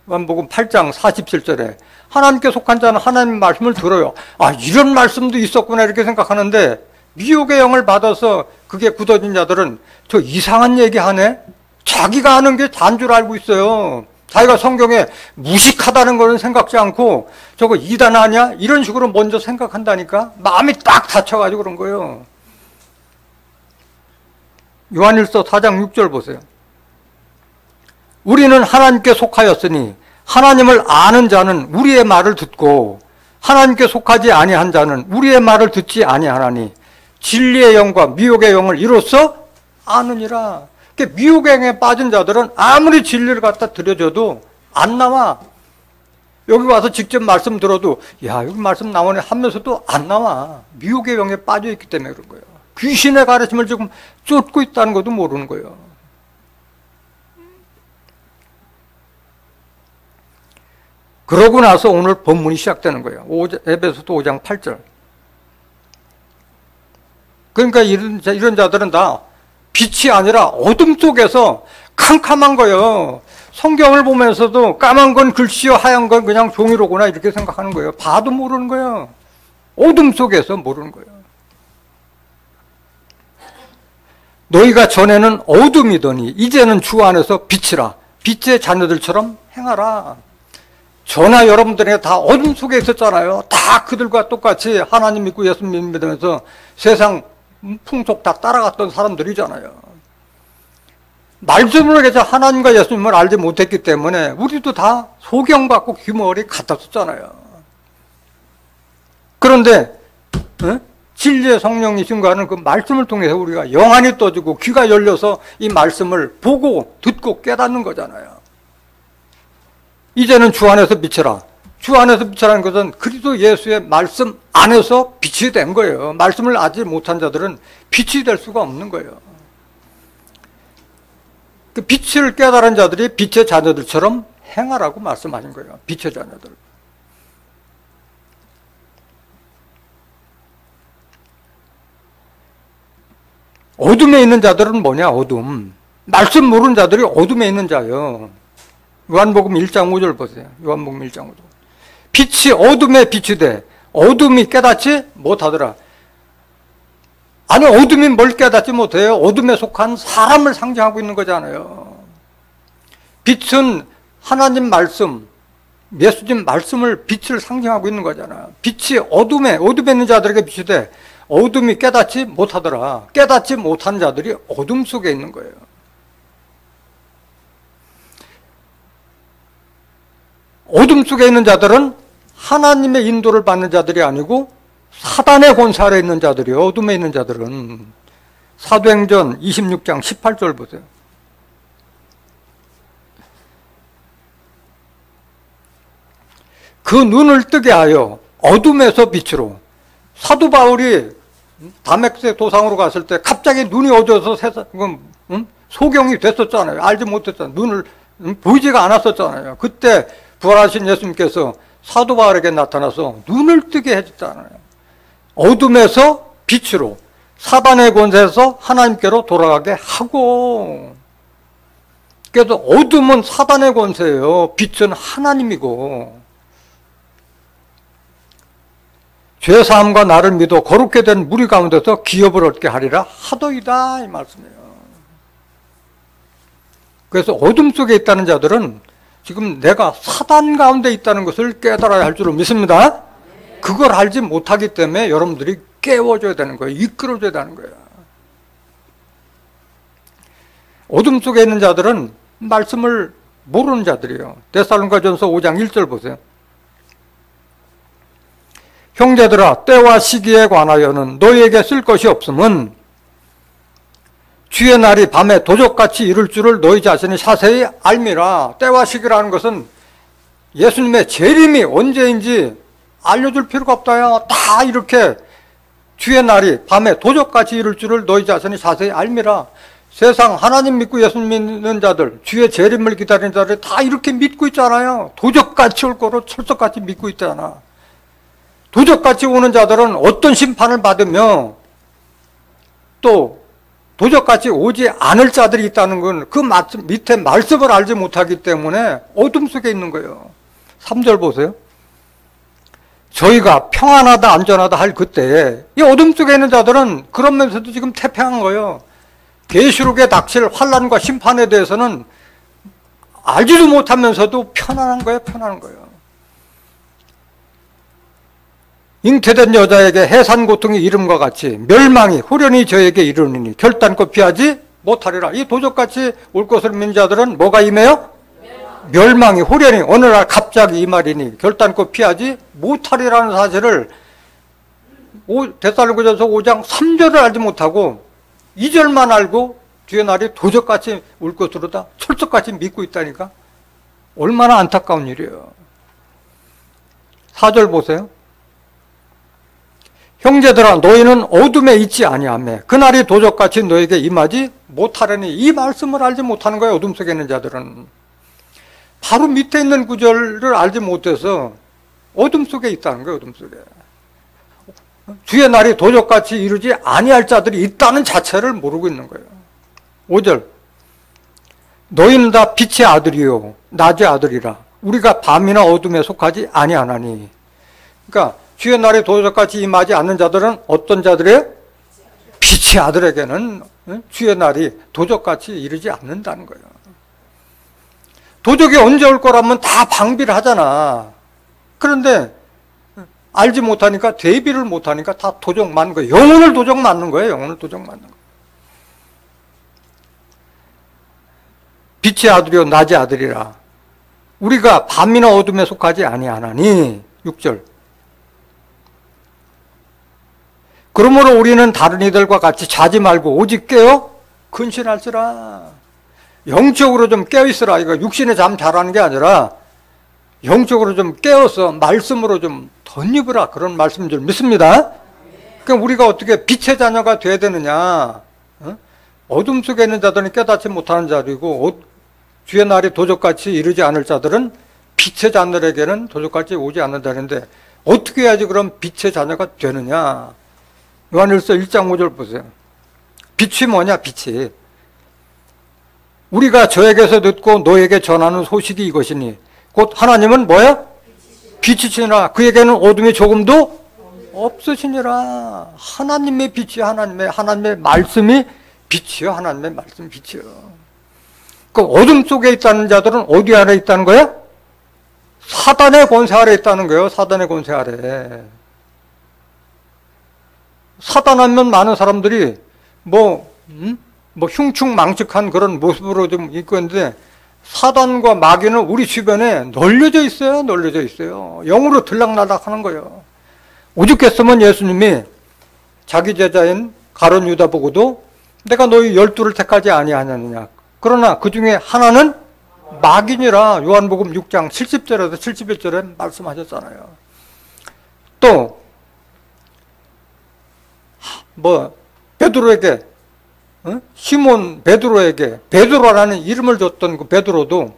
S1: 8장 47절에 하나님께 속한 자는 하나님의 말씀을 들어요. 아, 이런 말씀도 있었구나 이렇게 생각하는데 미혹의 영을 받아서 그게 굳어진 자들은 저 이상한 얘기하네. 자기가 하는 게 다인 줄 알고 있어요. 자기가 성경에 무식하다는 거는 생각지 않고 저거 이단 아니야? 이런 식으로 먼저 생각한다니까. 마음이 딱 닫혀가지고 그런 거예요. 요한일서 4장 6절 보세요. 우리는 하나님께 속하였으니 하나님을 아는 자는 우리의 말을 듣고 하나님께 속하지 아니한 자는 우리의 말을 듣지 아니하나니 진리의 영과 미혹의 영을 이로써 아느니라. 미혹의 영에 빠진 자들은 아무리 진리를 갖다 들여줘도 안 나와. 여기 와서 직접 말씀 들어도 야 여기 말씀 나오네 하면서도 안 나와. 미혹의 영에 빠져 있기 때문에 그런 거예요. 귀신의 가르침을 지금 쫓고 있다는 것도 모르는 거예요. 그러고 나서 오늘 본문이 시작되는 거예요. 에베소서 5장 8절. 그러니까 이런 자들은 다 빛이 아니라 어둠 속에서 캄캄한 거예요. 성경을 보면서도 까만 건 글씨요 하얀 건 그냥 종이로구나 이렇게 생각하는 거예요. 봐도 모르는 거예요. 어둠 속에서 모르는 거예요. 너희가 전에는 어둠이더니 이제는 주 안에서 빛이라. 빛의 자녀들처럼 행하라. 저나 여러분들이 다 어둠 속에 있었잖아요. 다 그들과 똑같이 하나님 믿고 예수 믿으면서 세상 풍속 다 따라갔던 사람들이잖아요. 말씀으로 해서 하나님과 예수님을 알지 못했기 때문에 우리도 다 소경받고 귀머리 같았었잖아요. 그런데 진리의 성령이 증거하는 그 말씀을 통해서 우리가 영안이 떠지고 귀가 열려서 이 말씀을 보고 듣고 깨닫는 거잖아요. 이제는 주 안에서 빛이라. 주 안에서 빛이라는 것은 그리스도 예수의 말씀 안에서 빛이 된 거예요. 말씀을 알지 못한 자들은 빛이 될 수가 없는 거예요. 그 빛을 깨달은 자들이 빛의 자녀들처럼 행하라고 말씀하신 거예요. 빛의 자녀들. 어둠에 있는 자들은 뭐냐? 어둠. 말씀 모르는 자들이 어둠에 있는 자예요. 요한복음 1장 5절 보세요. 요한복음 1장 5절. 빛이 어둠에 빛이 돼. 어둠이 깨닫지 못하더라. 아니 어둠이 뭘 깨닫지 못해요? 어둠에 속한 사람을 상징하고 있는 거잖아요. 빛은 하나님 말씀, 예수님 말씀을 빛을 상징하고 있는 거잖아요. 빛이 어둠에 있는 자들에게 빛이 돼. 어둠이 깨닫지 못하더라. 깨닫지 못한 자들이 어둠 속에 있는 거예요. 어둠 속에 있는 자들은 하나님의 인도를 받는 자들이 아니고 사단의 권세 아래 있는 자들이요. 어둠에 있는 자들은. 사도행전 26장 18절 보세요. 그 눈을 뜨게 하여 어둠에서 빛으로. 사도 바울이 다메섹 도상으로 갔을 때 갑자기 눈이 어두워서 소경이 됐었잖아요. 알지 못했잖아요. 눈을 보이지가 않았었잖아요. 그때 부활하신 예수님께서 사도 바울에게 나타나서 눈을 뜨게 해줬잖아요. 어둠에서 빛으로, 사단의 권세에서 하나님께로 돌아가게 하고. 그래서 어둠은 사단의 권세예요. 빛은 하나님이고. 죄사함과 나를 믿어 거룩게 된 무리 가운데서 기업을 얻게 하리라 하더이다 이 말씀이에요. 그래서 어둠 속에 있다는 자들은 지금 내가 사단 가운데 있다는 것을 깨달아야 할 줄로 믿습니다. 그걸 알지 못하기 때문에 여러분들이 깨워줘야 되는 거예요. 이끌어줘야 되는 거예요. 어둠 속에 있는 자들은 말씀을 모르는 자들이에요. 데살로니가전서 5장 1절 보세요. 형제들아 때와 시기에 관하여는 너희에게 쓸 것이 없음은 주의 날이 밤에 도적같이 이룰 줄을 너희 자신이 자세히 알미라. 때와 시기라는 것은 예수님의 재림이 언제인지 알려줄 필요가 없다야. 다 이렇게 주의 날이 밤에 도적같이 이룰 줄을 너희 자신이 자세히 알미라. 세상 하나님 믿고 예수 믿는 자들, 주의 재림을 기다리는 자들 다 이렇게 믿고 있잖아요. 도적같이 올 거로 철석같이 믿고 있잖아. 도적같이 오는 자들은 어떤 심판을 받으며 또 도적같이 오지 않을 자들이 있다는 건 그 밑에 말씀을 알지 못하기 때문에 어둠 속에 있는 거예요. 3절 보세요. 저희가 평안하다 안전하다 할 그때에 이 어둠 속에 있는 자들은 그러면서도 지금 태평한 거예요. 계시록에 닥칠 환난과 심판에 대해서는 알지도 못하면서도 편안한 거예요. 편안한 거예요. 잉태된 여자에게 해산 고통이 이름과 같이 멸망이 후련히 저에게 이르느니 결단코 피하지 못하리라. 이 도적같이 올 것을 믿는 자들은 뭐가 임해요? 멸망이 후련히 어느 날 갑자기 이 말이니 결단코 피하지 못하리라는 사실을 데살로니가전서 5장 3절을 알지 못하고 2절만 알고 주의 날이 도적같이 올 것으로다 철석같이 믿고 있다니까. 얼마나 안타까운 일이에요. 4절 보세요. 형제들아 너희는 어둠에 있지 아니하며 그날이 도적같이 너에게 임하지 못하려니. 이 말씀을 알지 못하는 거예요. 어둠 속에 있는 자들은. 바로 밑에 있는 구절을 알지 못해서 어둠 속에 있다는 거예요. 어둠 속에. 주의 날이 도적같이 이루지 아니할 자들이 있다는 자체를 모르고 있는 거예요. 5절 너희는 다 빛의 아들이요 낮의 아들이라. 우리가 밤이나 어둠에 속하지 아니하나니. 그러니까 주의 날이 도적같이 임하지 않는 자들은 어떤 자들이에요? 빛의 아들에게는 주의 날이 도적같이 이르지 않는다는 거예요. 도적이 언제 올 거라면 다 방비를 하잖아. 그런데 알지 못하니까, 대비를 못하니까 다 도적 맞는 거예요. 영혼을 도적 맞는 거예요. 영혼을 도적 맞는 거예요. 빛의 아들이요 낮의 아들이라. 우리가 밤이나 어둠에 속하지 아니하나니. 6절 그러므로 우리는 다른 이들과 같이 자지 말고 오직 깨어 근신할지라. 영적으로 좀 깨어있으라. 이거 육신에 잠 잘하는 게 아니라 영적으로 좀 깨어서 말씀으로 좀 덧입으라. 그런 말씀인 줄 믿습니다. 그럼 우리가 어떻게 빛의 자녀가 돼야 되느냐. 어둠 속에 있는 자들은 깨닫지 못하는 자들이고 주의 날이 도적같이 이르지 않을 자들은 빛의 자녀에게는 도적같이 오지 않는다는데 어떻게 해야지 그럼 빛의 자녀가 되느냐. 요한일서 1장 5절 보세요. 빛이 뭐냐. 빛이 우리가 저에게서 듣고 너에게 전하는 소식이 이것이니 곧 하나님은 뭐야? 빛이시니라. 그에게는 어둠이 조금도 없으시니라. 하나님의 빛이 하나님의 말씀이 빛이요. 하나님의 말씀 빛이요. 그 어둠 속에 있다는 자들은 어디 아래 있다는 거야? 사단의 권세 아래 있다는 거예요. 사단의 권세 아래. 사단하면 많은 사람들이 흉측망측한 그런 모습으로 좀 있고 있는데 사단과 마귀는 우리 주변에 널려져 있어요. 널려져 있어요. 영으로 들락날락 하는 거예요. 오죽했으면 예수님이 자기 제자인 가룟 유다 보고도 내가 너희 12를 택하지 아니하느냐. 그러나 그 중에 하나는 마귀니라. 요한복음 6장 70절에서 71절에 말씀하셨잖아요. 또 베드로에게 시몬 베드로에게 베드로라는 이름을 줬던 그 베드로도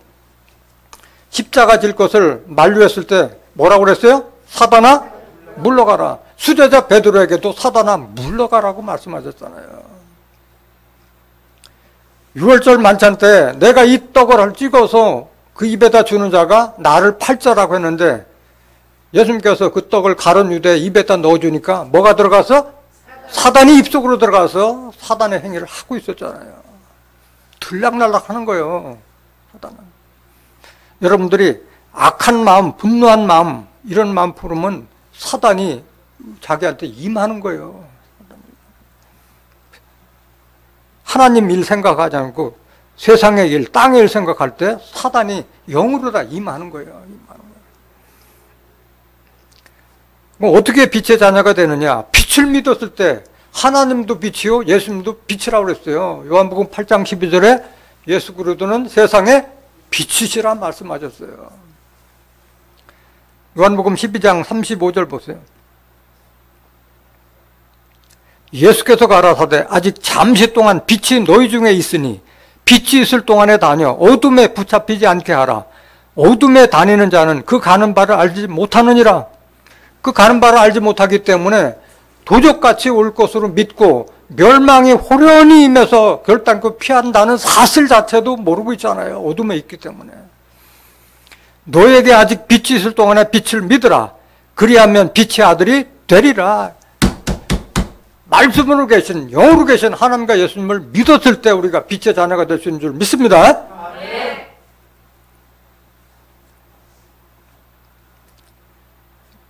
S1: 십자가 질 것을 만류했을 때 뭐라고 그랬어요? 사단아 물러가라. 수제자 베드로에게도 사단아 물러가라고 말씀하셨잖아요. 6월절 만찬 때 내가 이 떡을 찍어서 그 입에다 주는 자가 나를 팔자라고 했는데 예수님께서 그 떡을 가룟 유대 입에다 넣어주니까 뭐가 들어가서? 사단이 입속으로 들어가서 사단의 행위를 하고 있었잖아요. 들락날락 하는 거예요. 사단은. 여러분들이 악한 마음, 분노한 마음, 이런 마음 품으면 사단이 자기한테 임하는 거예요. 하나님 일 생각하지 않고 세상의 일, 땅의 일 생각할 때 사단이 영으로 다 임하는 거예요. 임하는 거예요. 어떻게 빛의 자녀가 되느냐? 빛을 믿었을 때 하나님도 빛이요 예수님도 빛이라고 그랬어요. 요한복음 8장 12절에 예수 그리스도는 세상의 빛이시라 말씀하셨어요. 요한복음 12장 35절 보세요. 예수께서 가라사대 아직 잠시 동안 빛이 너희 중에 있으니 빛이 있을 동안에 다녀 어둠에 붙잡히지 않게 하라. 어둠에 다니는 자는 그 가는 바를 알지 못하느니라. 그 가는 바를 알지 못하기 때문에 도적같이 올 것으로 믿고 멸망이 호련히 임해서 결단코 피한다는 사실 자체도 모르고 있잖아요. 어둠에 있기 때문에. 너에게 아직 빛이 있을 동안에 빛을 믿으라. 그리하면 빛의 아들이 되리라. 말씀으로 계신, 영으로 계신 하나님과 예수님을 믿었을 때 우리가 빛의 자녀가 될 수 있는 줄 믿습니다.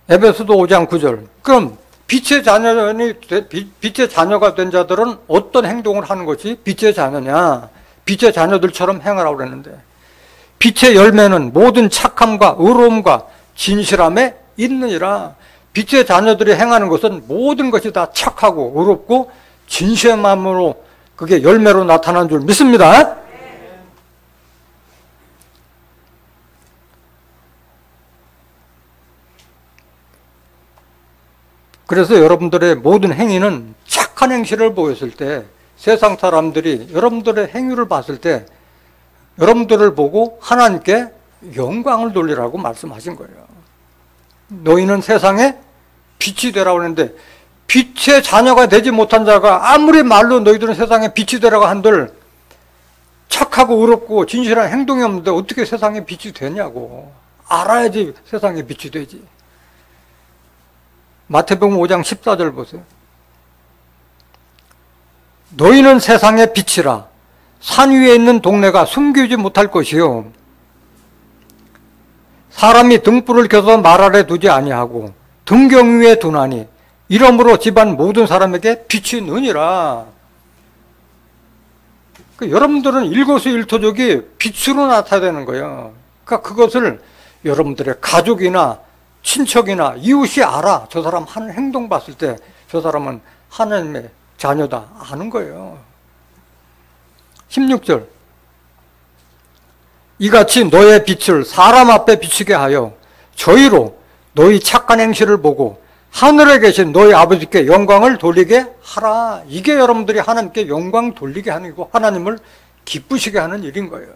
S1: 에베소서 5장 9절. 그럼 빛의 자녀가 된 자들은 어떤 행동을 하는 것이 빛의 자녀냐? 빛의 자녀들처럼 행하라고 그랬는데, 빛의 열매는 모든 착함과 의로움과 진실함에 있느니라. 빛의 자녀들이 행하는 것은 모든 것이 다 착하고 의롭고 진실함으로 그게 열매로 나타나는 줄 믿습니다. 그래서 여러분들의 모든 행위는 착한 행실을 보였을 때 세상 사람들이 여러분들의 행위를 봤을 때 여러분들을 보고 하나님께 영광을 돌리라고 말씀하신 거예요. 너희는 세상에 빛이 되라고 하는데 빛의 자녀가 되지 못한 자가 아무리 말로 너희들은 세상에 빛이 되라고 한들 착하고 의롭고 진실한 행동이 없는데 어떻게 세상에 빛이 되냐고. 알아야지 세상에 빛이 되지. 마태복음 5장 14절 보세요. 너희는 세상의 빛이라. 산 위에 있는 동네가 숨기지 못할 것이요 사람이 등불을 켜서 말 아래 두지 아니하고 등경 위에 두나니 이러므로 집안 모든 사람에게 빛이 느니라. 여러분들은 일거수일투족이 빛으로 나타내는 거예요. 그러니까 그것을 여러분들의 가족이나 친척이나 이웃이 알아. 저 사람 하는 행동 봤을 때 저 사람은 하나님의 자녀다 아는 거예요. 16절. 이같이 너의 빛을 사람 앞에 비추게 하여 저희로 너희 착한 행실을 보고 하늘에 계신 너희 아버지께 영광을 돌리게 하라. 이게 여러분들이 하나님께 영광 돌리게 하는 거고 하나님을 기쁘시게 하는 일인 거예요.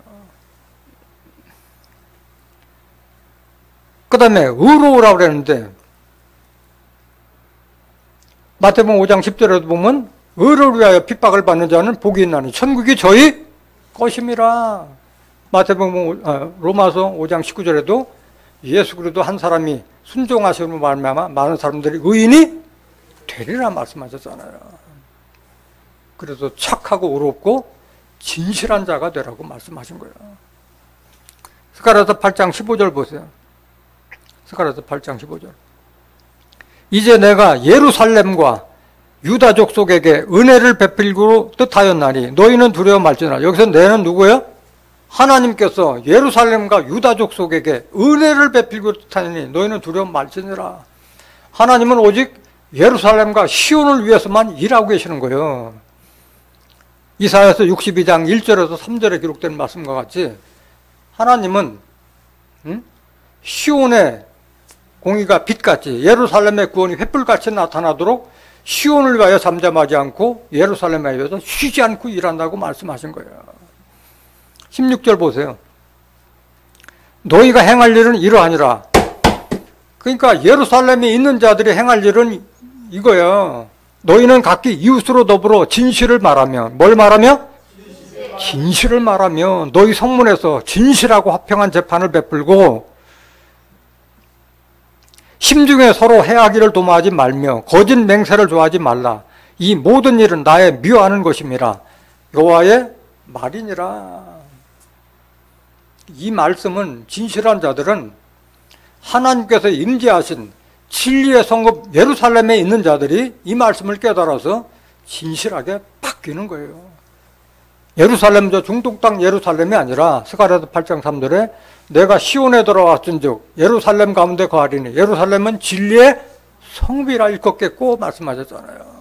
S1: 그 다음에 의로우라고 그랬는데 마태복음 5장 10절에도 보면 의를 위하여 핍박을 받는 자는 복이 있나니 천국이 저희 것임이라. 마태복음 로마서 5장 19절에도 예수 그리스도 한 사람이 순종하시는 말미암아 많은 사람들이 의인이 되리라 말씀하셨잖아요. 그래서 착하고 의롭고 진실한 자가 되라고 말씀하신 거예요. 스가랴서 8장 15절 보세요. 스가랴서 8장 15절. 이제 내가 예루살렘과 유다 족속에게 은혜를 베풀기로 뜻하였나니 너희는 두려워 말지나. 여기서 내는 누구예요? 하나님께서 예루살렘과 유다 족속에게 은혜를 베풀기로 뜻하니 너희는 두려워 말지니라. 하나님은 오직 예루살렘과 시온을 위해서만 일하고 계시는 거예요. 이사야서 62장 1절에서 3절에 기록된 말씀과 같이 하나님은 시온의 공의가 빛같이 예루살렘의 구원이 횃불같이 나타나도록 시온을 위하여 잠잠하지 않고 예루살렘에 위해서 쉬지 않고 일한다고 말씀하신 거예요. 16절 보세요. 너희가 행할 일은 이러하니라. 그러니까 예루살렘에 있는 자들이 행할 일은 이거예요. 너희는 각기 이웃으로 더불어 진실을 말하며 뭘 말하며? 진실을 말하며 너희 성문에서 진실하고 화평한 재판을 베풀고 심중에 서로 해하기를 도모하지 말며 거짓 맹세를 좋아하지 말라. 이 모든 일은 나의 미워하는 것임이라. 여호와의 말이니라. 이 말씀은 진실한 자들은 하나님께서 임재하신 진리의 성읍 예루살렘에 있는 자들이 이 말씀을 깨달아서 진실하게 바뀌는 거예요. 예루살렘 저 중동 땅 예루살렘이 아니라 스가랴서 8장 3절에 내가 시온에 돌아왔은즉 예루살렘 가운데 거하리니 예루살렘은 진리의 성읍이라 일컫겠고 말씀하셨잖아요.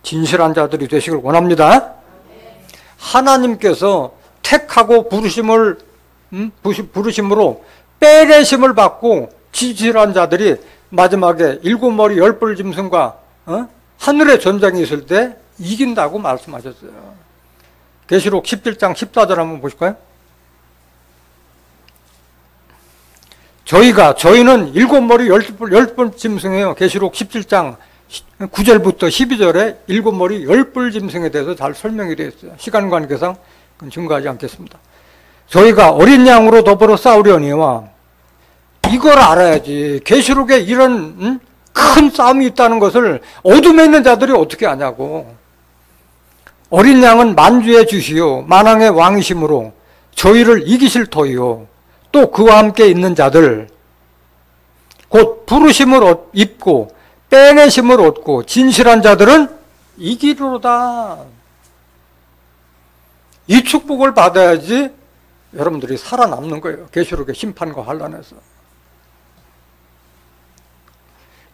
S1: 진실한 자들이 되시길 원합니다. 하나님께서 택하고 부르심으로 빼내심을 받고 진실한 자들이 마지막에 7머리 10뿔 짐승과 하늘의 전쟁이 있을 때 이긴다고 말씀하셨어요. 계시록 17장 14절 한번 보실까요? 저희는 7머리 10뿔 짐승이에요. 계시록 17장 9절부터 12절에 7머리 10뿔 짐승에 대해서 잘 설명이 되어 있어요. 시간 관계상 증거하지 않겠습니다. 저희가 어린 양으로 더불어 싸우려니와 이걸 알아야지. 계시록에 이런 큰 싸움이 있다는 것을 어둠에 있는 자들이 어떻게 아냐고. 어린 양은 만주의 주시요 만왕의 왕이심으로 저희를 이기실 터이요 또 그와 함께 있는 자들 곧 부르심을 입고 빼내심을 얻고 진실한 자들은 이기리로다. 이 축복을 받아야지 여러분들이 살아남는 거예요. 계시록의 심판과 환란에서.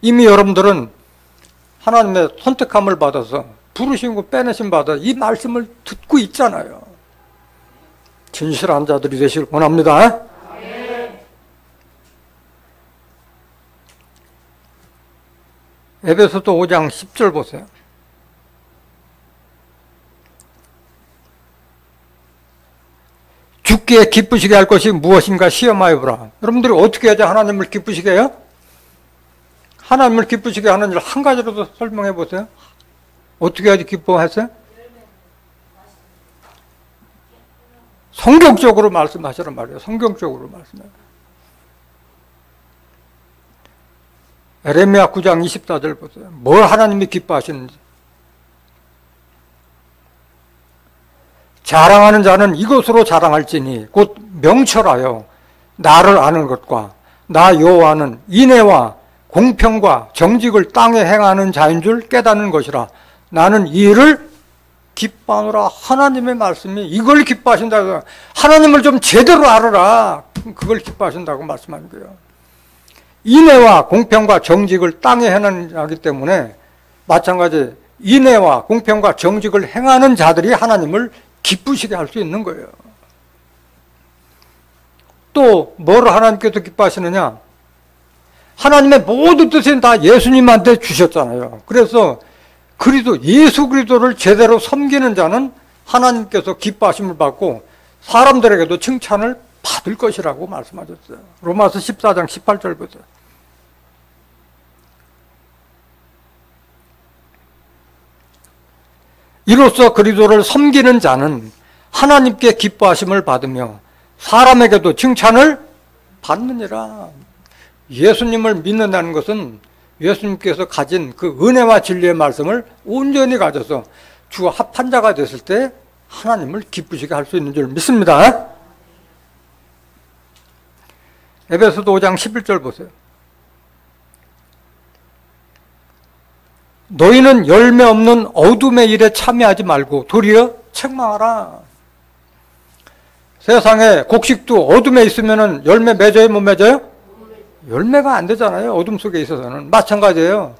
S1: 이미 여러분들은 하나님의 선택함을 받아서 부르심과 빼내심 받아 이 말씀을 듣고 있잖아요. 진실한 자들이 되시길 원합니다. 에베소서 5장 10절 보세요. 죽기에 기쁘시게 할 것이 무엇인가 시험하여 보라. 여러분들이 어떻게 해야지 하나님을 기쁘시게 해요? 하나님을 기쁘시게 하는 일 한 가지로도 설명해 보세요. 어떻게 해야지 기뻐하세요? 성경적으로 말씀하시란 말이에요. 성경적으로 말씀해요. 에레미야 9장 24절 보세요. 뭘 하나님이 기뻐하시는지. 자랑하는 자는 이것으로 자랑할지니 곧 명철하여 나를 아는 것과 나 여호와는 인애와 공평과 정직을 땅에 행하는 자인 줄 깨닫는 것이라. 나는 이 일을 기뻐하노라. 하나님의 말씀이 이걸 기뻐하신다고. 하나님을 좀 제대로 알아라. 그걸 기뻐하신다고 말씀하는 거예요. 인애와 공평과 정직을 땅에 행하는 자이기 때문에 마찬가지 인애와 공평과 정직을 행하는 자들이 하나님을 기쁘시게 할 수 있는 거예요. 또 뭘 하나님께서 기뻐하시느냐? 하나님의 모든 뜻은 다 예수님한테 주셨잖아요. 그래서 예수 그리스도를 제대로 섬기는 자는 하나님께서 기뻐하심을 받고 사람들에게도 칭찬을 받을 것이라고 말씀하셨어요. 로마서 14장 18절 보세요. 이로써 그리스도를 섬기는 자는 하나님께 기뻐하심을 받으며 사람에게도 칭찬을 받느니라. 예수님을 믿는다는 것은 예수님께서 가진 그 은혜와 진리의 말씀을 온전히 가져서 주와 합한 자가 됐을 때 하나님을 기쁘시게 할 수 있는 줄 믿습니다. 에베소서 5장 11절 보세요. 너희는 열매 없는 어둠의 일에 참여하지 말고 도리어 책망하라. 세상에 곡식도 어둠에 있으면 열매 맺어요, 못 맺어요? 열매가 안 되잖아요. 어둠 속에 있어서는. 마찬가지예요.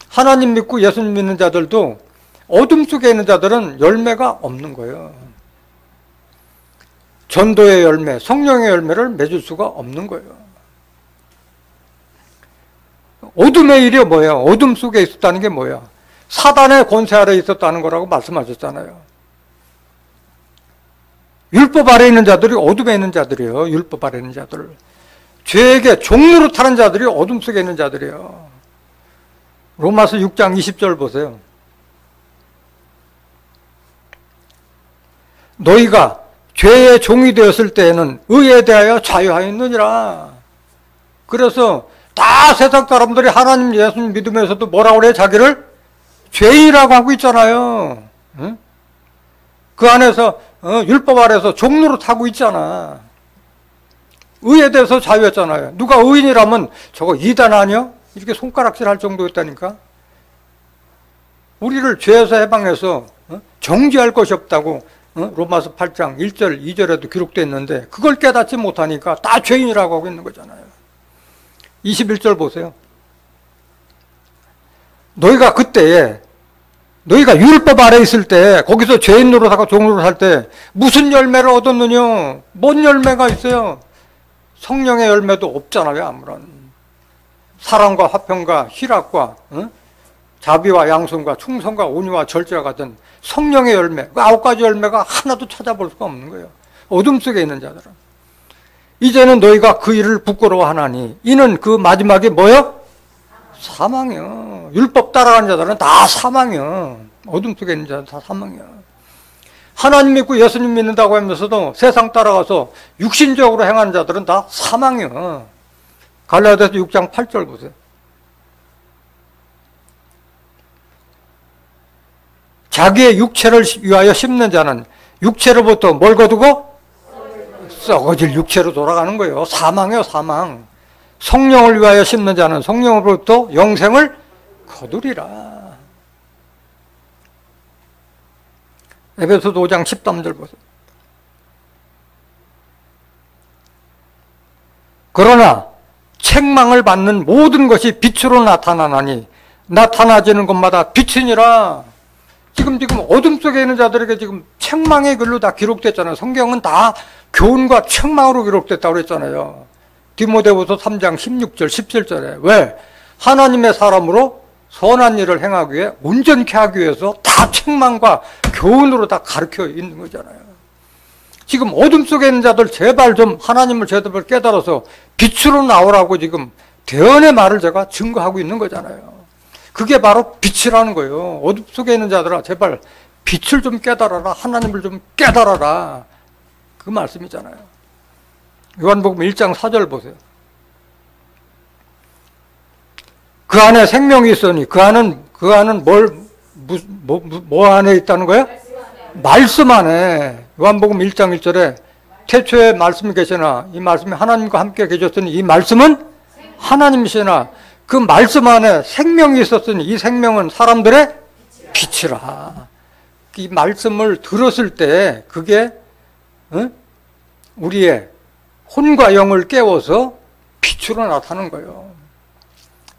S1: 하나님 믿고 예수님 믿는 자들도 어둠 속에 있는 자들은 열매가 없는 거예요. 전도의 열매, 성령의 열매를 맺을 수가 없는 거예요. 어둠의 일이 뭐예요? 어둠 속에 있었다는 게 뭐예요? 사단의 권세 아래 있었다는 거라고 말씀하셨잖아요. 율법 아래 있는 자들이 어둠에 있는 자들이에요. 율법 아래 있는 자들. 죄에게 종로로 타는 자들이 어둠 속에 있는 자들이에요. 로마서 6장 20절 보세요. 너희가 죄의 종이 되었을 때에는 의에 대하여 자유하였느니라. 그래서 다 세상 사람들이 하나님 예수님 믿으면서도 뭐라고 그래요? 자기를 죄인이라고 하고 있잖아요. 응? 그 안에서 율법 아래서 종로로 타고 있잖아. 의에 대해서 자유했잖아요. 누가 의인이라면 저거 이단 아니야? 이렇게 손가락질 할 정도였다니까. 우리를 죄에서 해방해서 정죄할 것이 없다고 로마서 8장 1절 2절에도 기록되어 있는데 그걸 깨닫지 못하니까 다 죄인이라고 하고 있는 거잖아요. 21절 보세요. 너희가 그때에 너희가 율법 아래 있을 때, 거기서 죄인 노릇하고 종 노릇할 때 무슨 열매를 얻었느냐? 뭔 열매가 있어요? 성령의 열매도 없잖아요. 아무런 사랑과 화평과 희락과 자비와 양손과 충성과 온유와 절제와 같은 성령의 열매, 그 9가지 열매가 하나도 찾아볼 수가 없는 거예요. 어둠 속에 있는 자들은. 이제는 너희가 그 일을 부끄러워하나니 이는 그 마지막에 뭐요? 사망이요. 율법 따라가는 자들은 다 사망이요. 어둠 속에 있는 자들은 다 사망이요. 하나님 믿고 예수님 믿는다고 하면서도 세상 따라가서 육신적으로 행하는 자들은 다 사망이요. 갈라디아서 6장 8절 보세요. 자기의 육체를 위하여 심는 자는 육체로부터 뭘 거두고? 썩어질 육체로 돌아가는 거예요. 사망이요, 사망. 성령을 위하여 심는 자는 성령으로부터 영생을 거두리라. 에베소서 5장 13절 보세요. 그러나 책망을 받는 모든 것이 빛으로 나타나나니 나타나지는 것마다 빛이니라. 지금 어둠 속에 있는 자들에게 지금 책망의 글로 다 기록됐잖아요. 성경은 다 교훈과 책망으로 기록됐다고 그랬잖아요. 디모데후서 3장 16절 17절에 왜? 하나님의 사람으로 선한 일을 행하기 위해 온전케 하기 위해서 다 책망과 교훈으로 다 가르쳐 있는 거잖아요. 지금 어둠 속에 있는 자들 제발 좀 하나님을 제대로 깨달아서 빛으로 나오라고 지금 대언의 말을 제가 증거하고 있는 거잖아요. 그게 바로 빛이라는 거예요. 어둠 속에 있는 자들아 제발 빛을 좀 깨달아라. 하나님을 좀 깨달아라. 그 말씀이잖아요. 요한복음 1장 4절 보세요. 그 안에 생명이 있으니 그 안은 뭐 안에 있다는 거예요? 말씀 안에. 요한복음 1장 1절에 태초에 말씀이 계시나 이 말씀이 하나님과 함께 계셨으니 이 말씀은 하나님이시나 그 말씀 안에 생명이 있었으니 이 생명은 사람들의 빛이라. 이 말씀을 들었을 때 그게 우리의 혼과 영을 깨워서 빛으로 나타나는 거예요.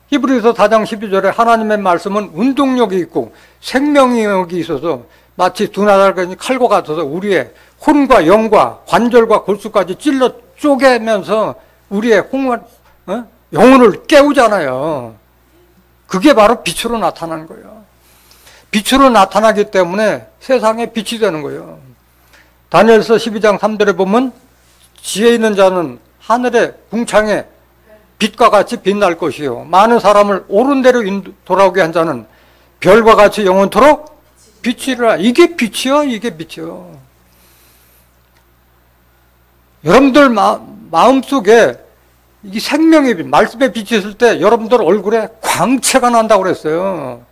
S1: 히브리서 4장 12절에 하나님의 말씀은 운동력이 있고 생명력이 있어서 마치 두 나달간이 칼과 같아서 우리의 혼과 영과 관절과 골수까지 찔러 쪼개면서 우리의 영혼을 깨우잖아요. 그게 바로 빛으로 나타나는 거예요. 빛으로 나타나기 때문에 세상에 빛이 되는 거예요. 다니엘서 12장 3절에 보면 지혜 있는 자는 하늘의 궁창에 빛과 같이 빛날 것이요 많은 사람을 옳은 대로 돌아오게 한 자는 별과 같이 영원토록 빛이라. 이게 빛이요. 이게 빛이요. 여러분들 마음속에 이 생명의 빛, 말씀의 빛이 있을 때 여러분들 얼굴에 광채가 난다고 그랬어요.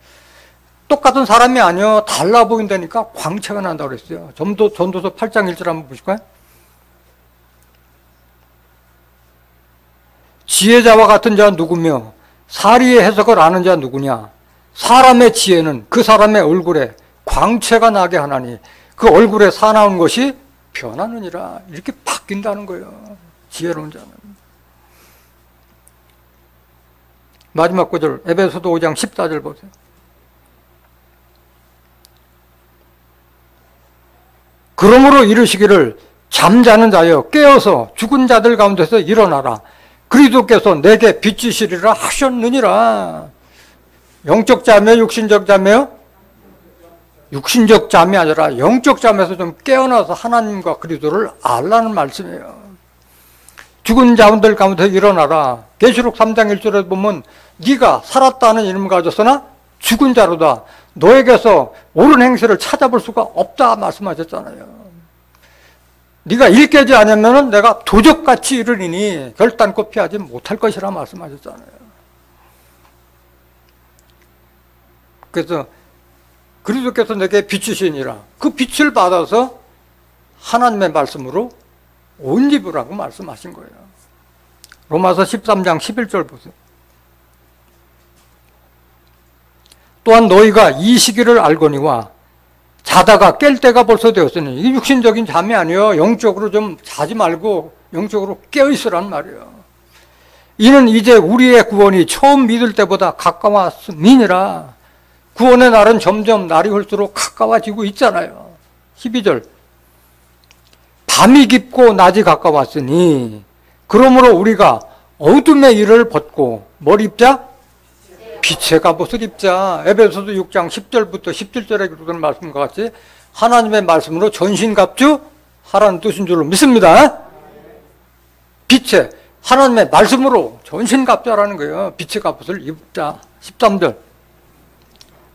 S1: 똑같은 사람이 아니요. 달라 보인다니까 광채가 난다고 그랬어요. 전도서 8장 1절 한번 보실까요? 지혜자와 같은 자는 누구며 사리의 해석을 아는 자는 누구냐? 사람의 지혜는 그 사람의 얼굴에 광채가 나게 하나니 그 얼굴에 사나운 것이 변하느니라. 이렇게 바뀐다는 거예요. 지혜로운 자는. 마지막 구절 에베소서 5장 14절 보세요. 그러므로 이르시기를 잠자는 자여 깨어서 죽은 자들 가운데서 일어나라. 그리스도께서 내게 빛이시리라 하셨느니라. 영적 잠이에요? 육신적 잠이에요? 육신적 잠이 아니라 영적 잠에서 좀 깨어나서 하나님과 그리스도를 알라는 말씀이에요. 죽은 자들 가운데서 일어나라. 계시록 3장 1절에 보면 네가 살았다는 이름을 가졌으나 죽은 자로다. 너에게서 옳은 행실을 찾아볼 수가 없다 말씀하셨잖아요. 네가 일 깨지 않으면 내가 도적같이 이르리니 결단코 피하지 못할 것이라 말씀하셨잖아요. 그래서 그리스도께서 내게 빛이시니라. 그 빛을 받아서 하나님의 말씀으로 옷 입으라고 말씀하신 거예요. 로마서 13장 11절 보세요. 또한 너희가 이 시기를 알거니와 자다가 깰 때가 벌써 되었으니 이게 육신적인 잠이 아니에요. 영적으로 좀 자지 말고 영적으로 깨어있으란 말이에요. 이는 이제 우리의 구원이 처음 믿을 때보다 가까웠음이니라. 구원의 날은 점점 날이 흘수록 가까워지고 있잖아요. 12절. 밤이 깊고 낮이 가까웠으니 그러므로 우리가 어둠의 일을 벗고 뭘 입자? 빛의 갑옷을 입자. 에베소서 6장 10절부터 17절에 기록된 말씀과 같이 하나님의 말씀으로 전신갑주 하라는 뜻인 줄로 믿습니다. 빛의 하나님의 말씀으로 전신갑주라는 거예요. 빛의 갑옷을 입자. 13절.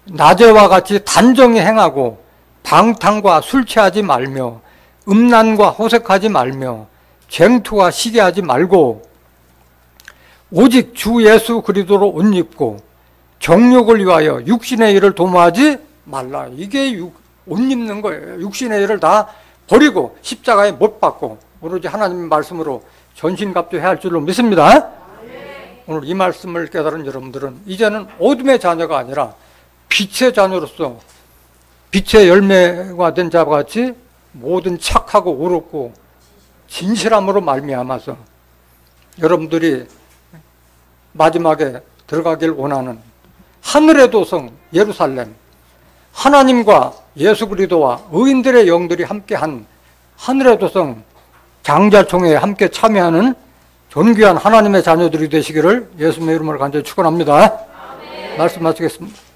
S1: 낮에와 같이 단정히 행하고 방탕과 술 취하지 말며 음란과 호색하지 말며 쟁투와 시기하지 말고 오직 주 예수 그리스도로 옷 입고 정욕을 위하여 육신의 일을 도모하지 말라. 이게 옷 입는 거예요. 육신의 일을 다 버리고 십자가에 못 박고 오로지 하나님의 말씀으로 전신갑주해야 할 줄로 믿습니다. 오늘 이 말씀을 깨달은 여러분들은 이제는 어둠의 자녀가 아니라 빛의 자녀로서 빛의 열매가 된 자와 같이 모든 착하고 옳고 진실함으로 말미암아서 여러분들이 마지막에 들어가길 원하는 하늘의 도성 예루살렘, 하나님과 예수 그리스도와 의인들의 영들이 함께한 하늘의 도성 장자총회에 함께 참여하는 존귀한 하나님의 자녀들이 되시기를 예수님의 이름으로 간절히 축원합니다. 말씀 마치겠습니다.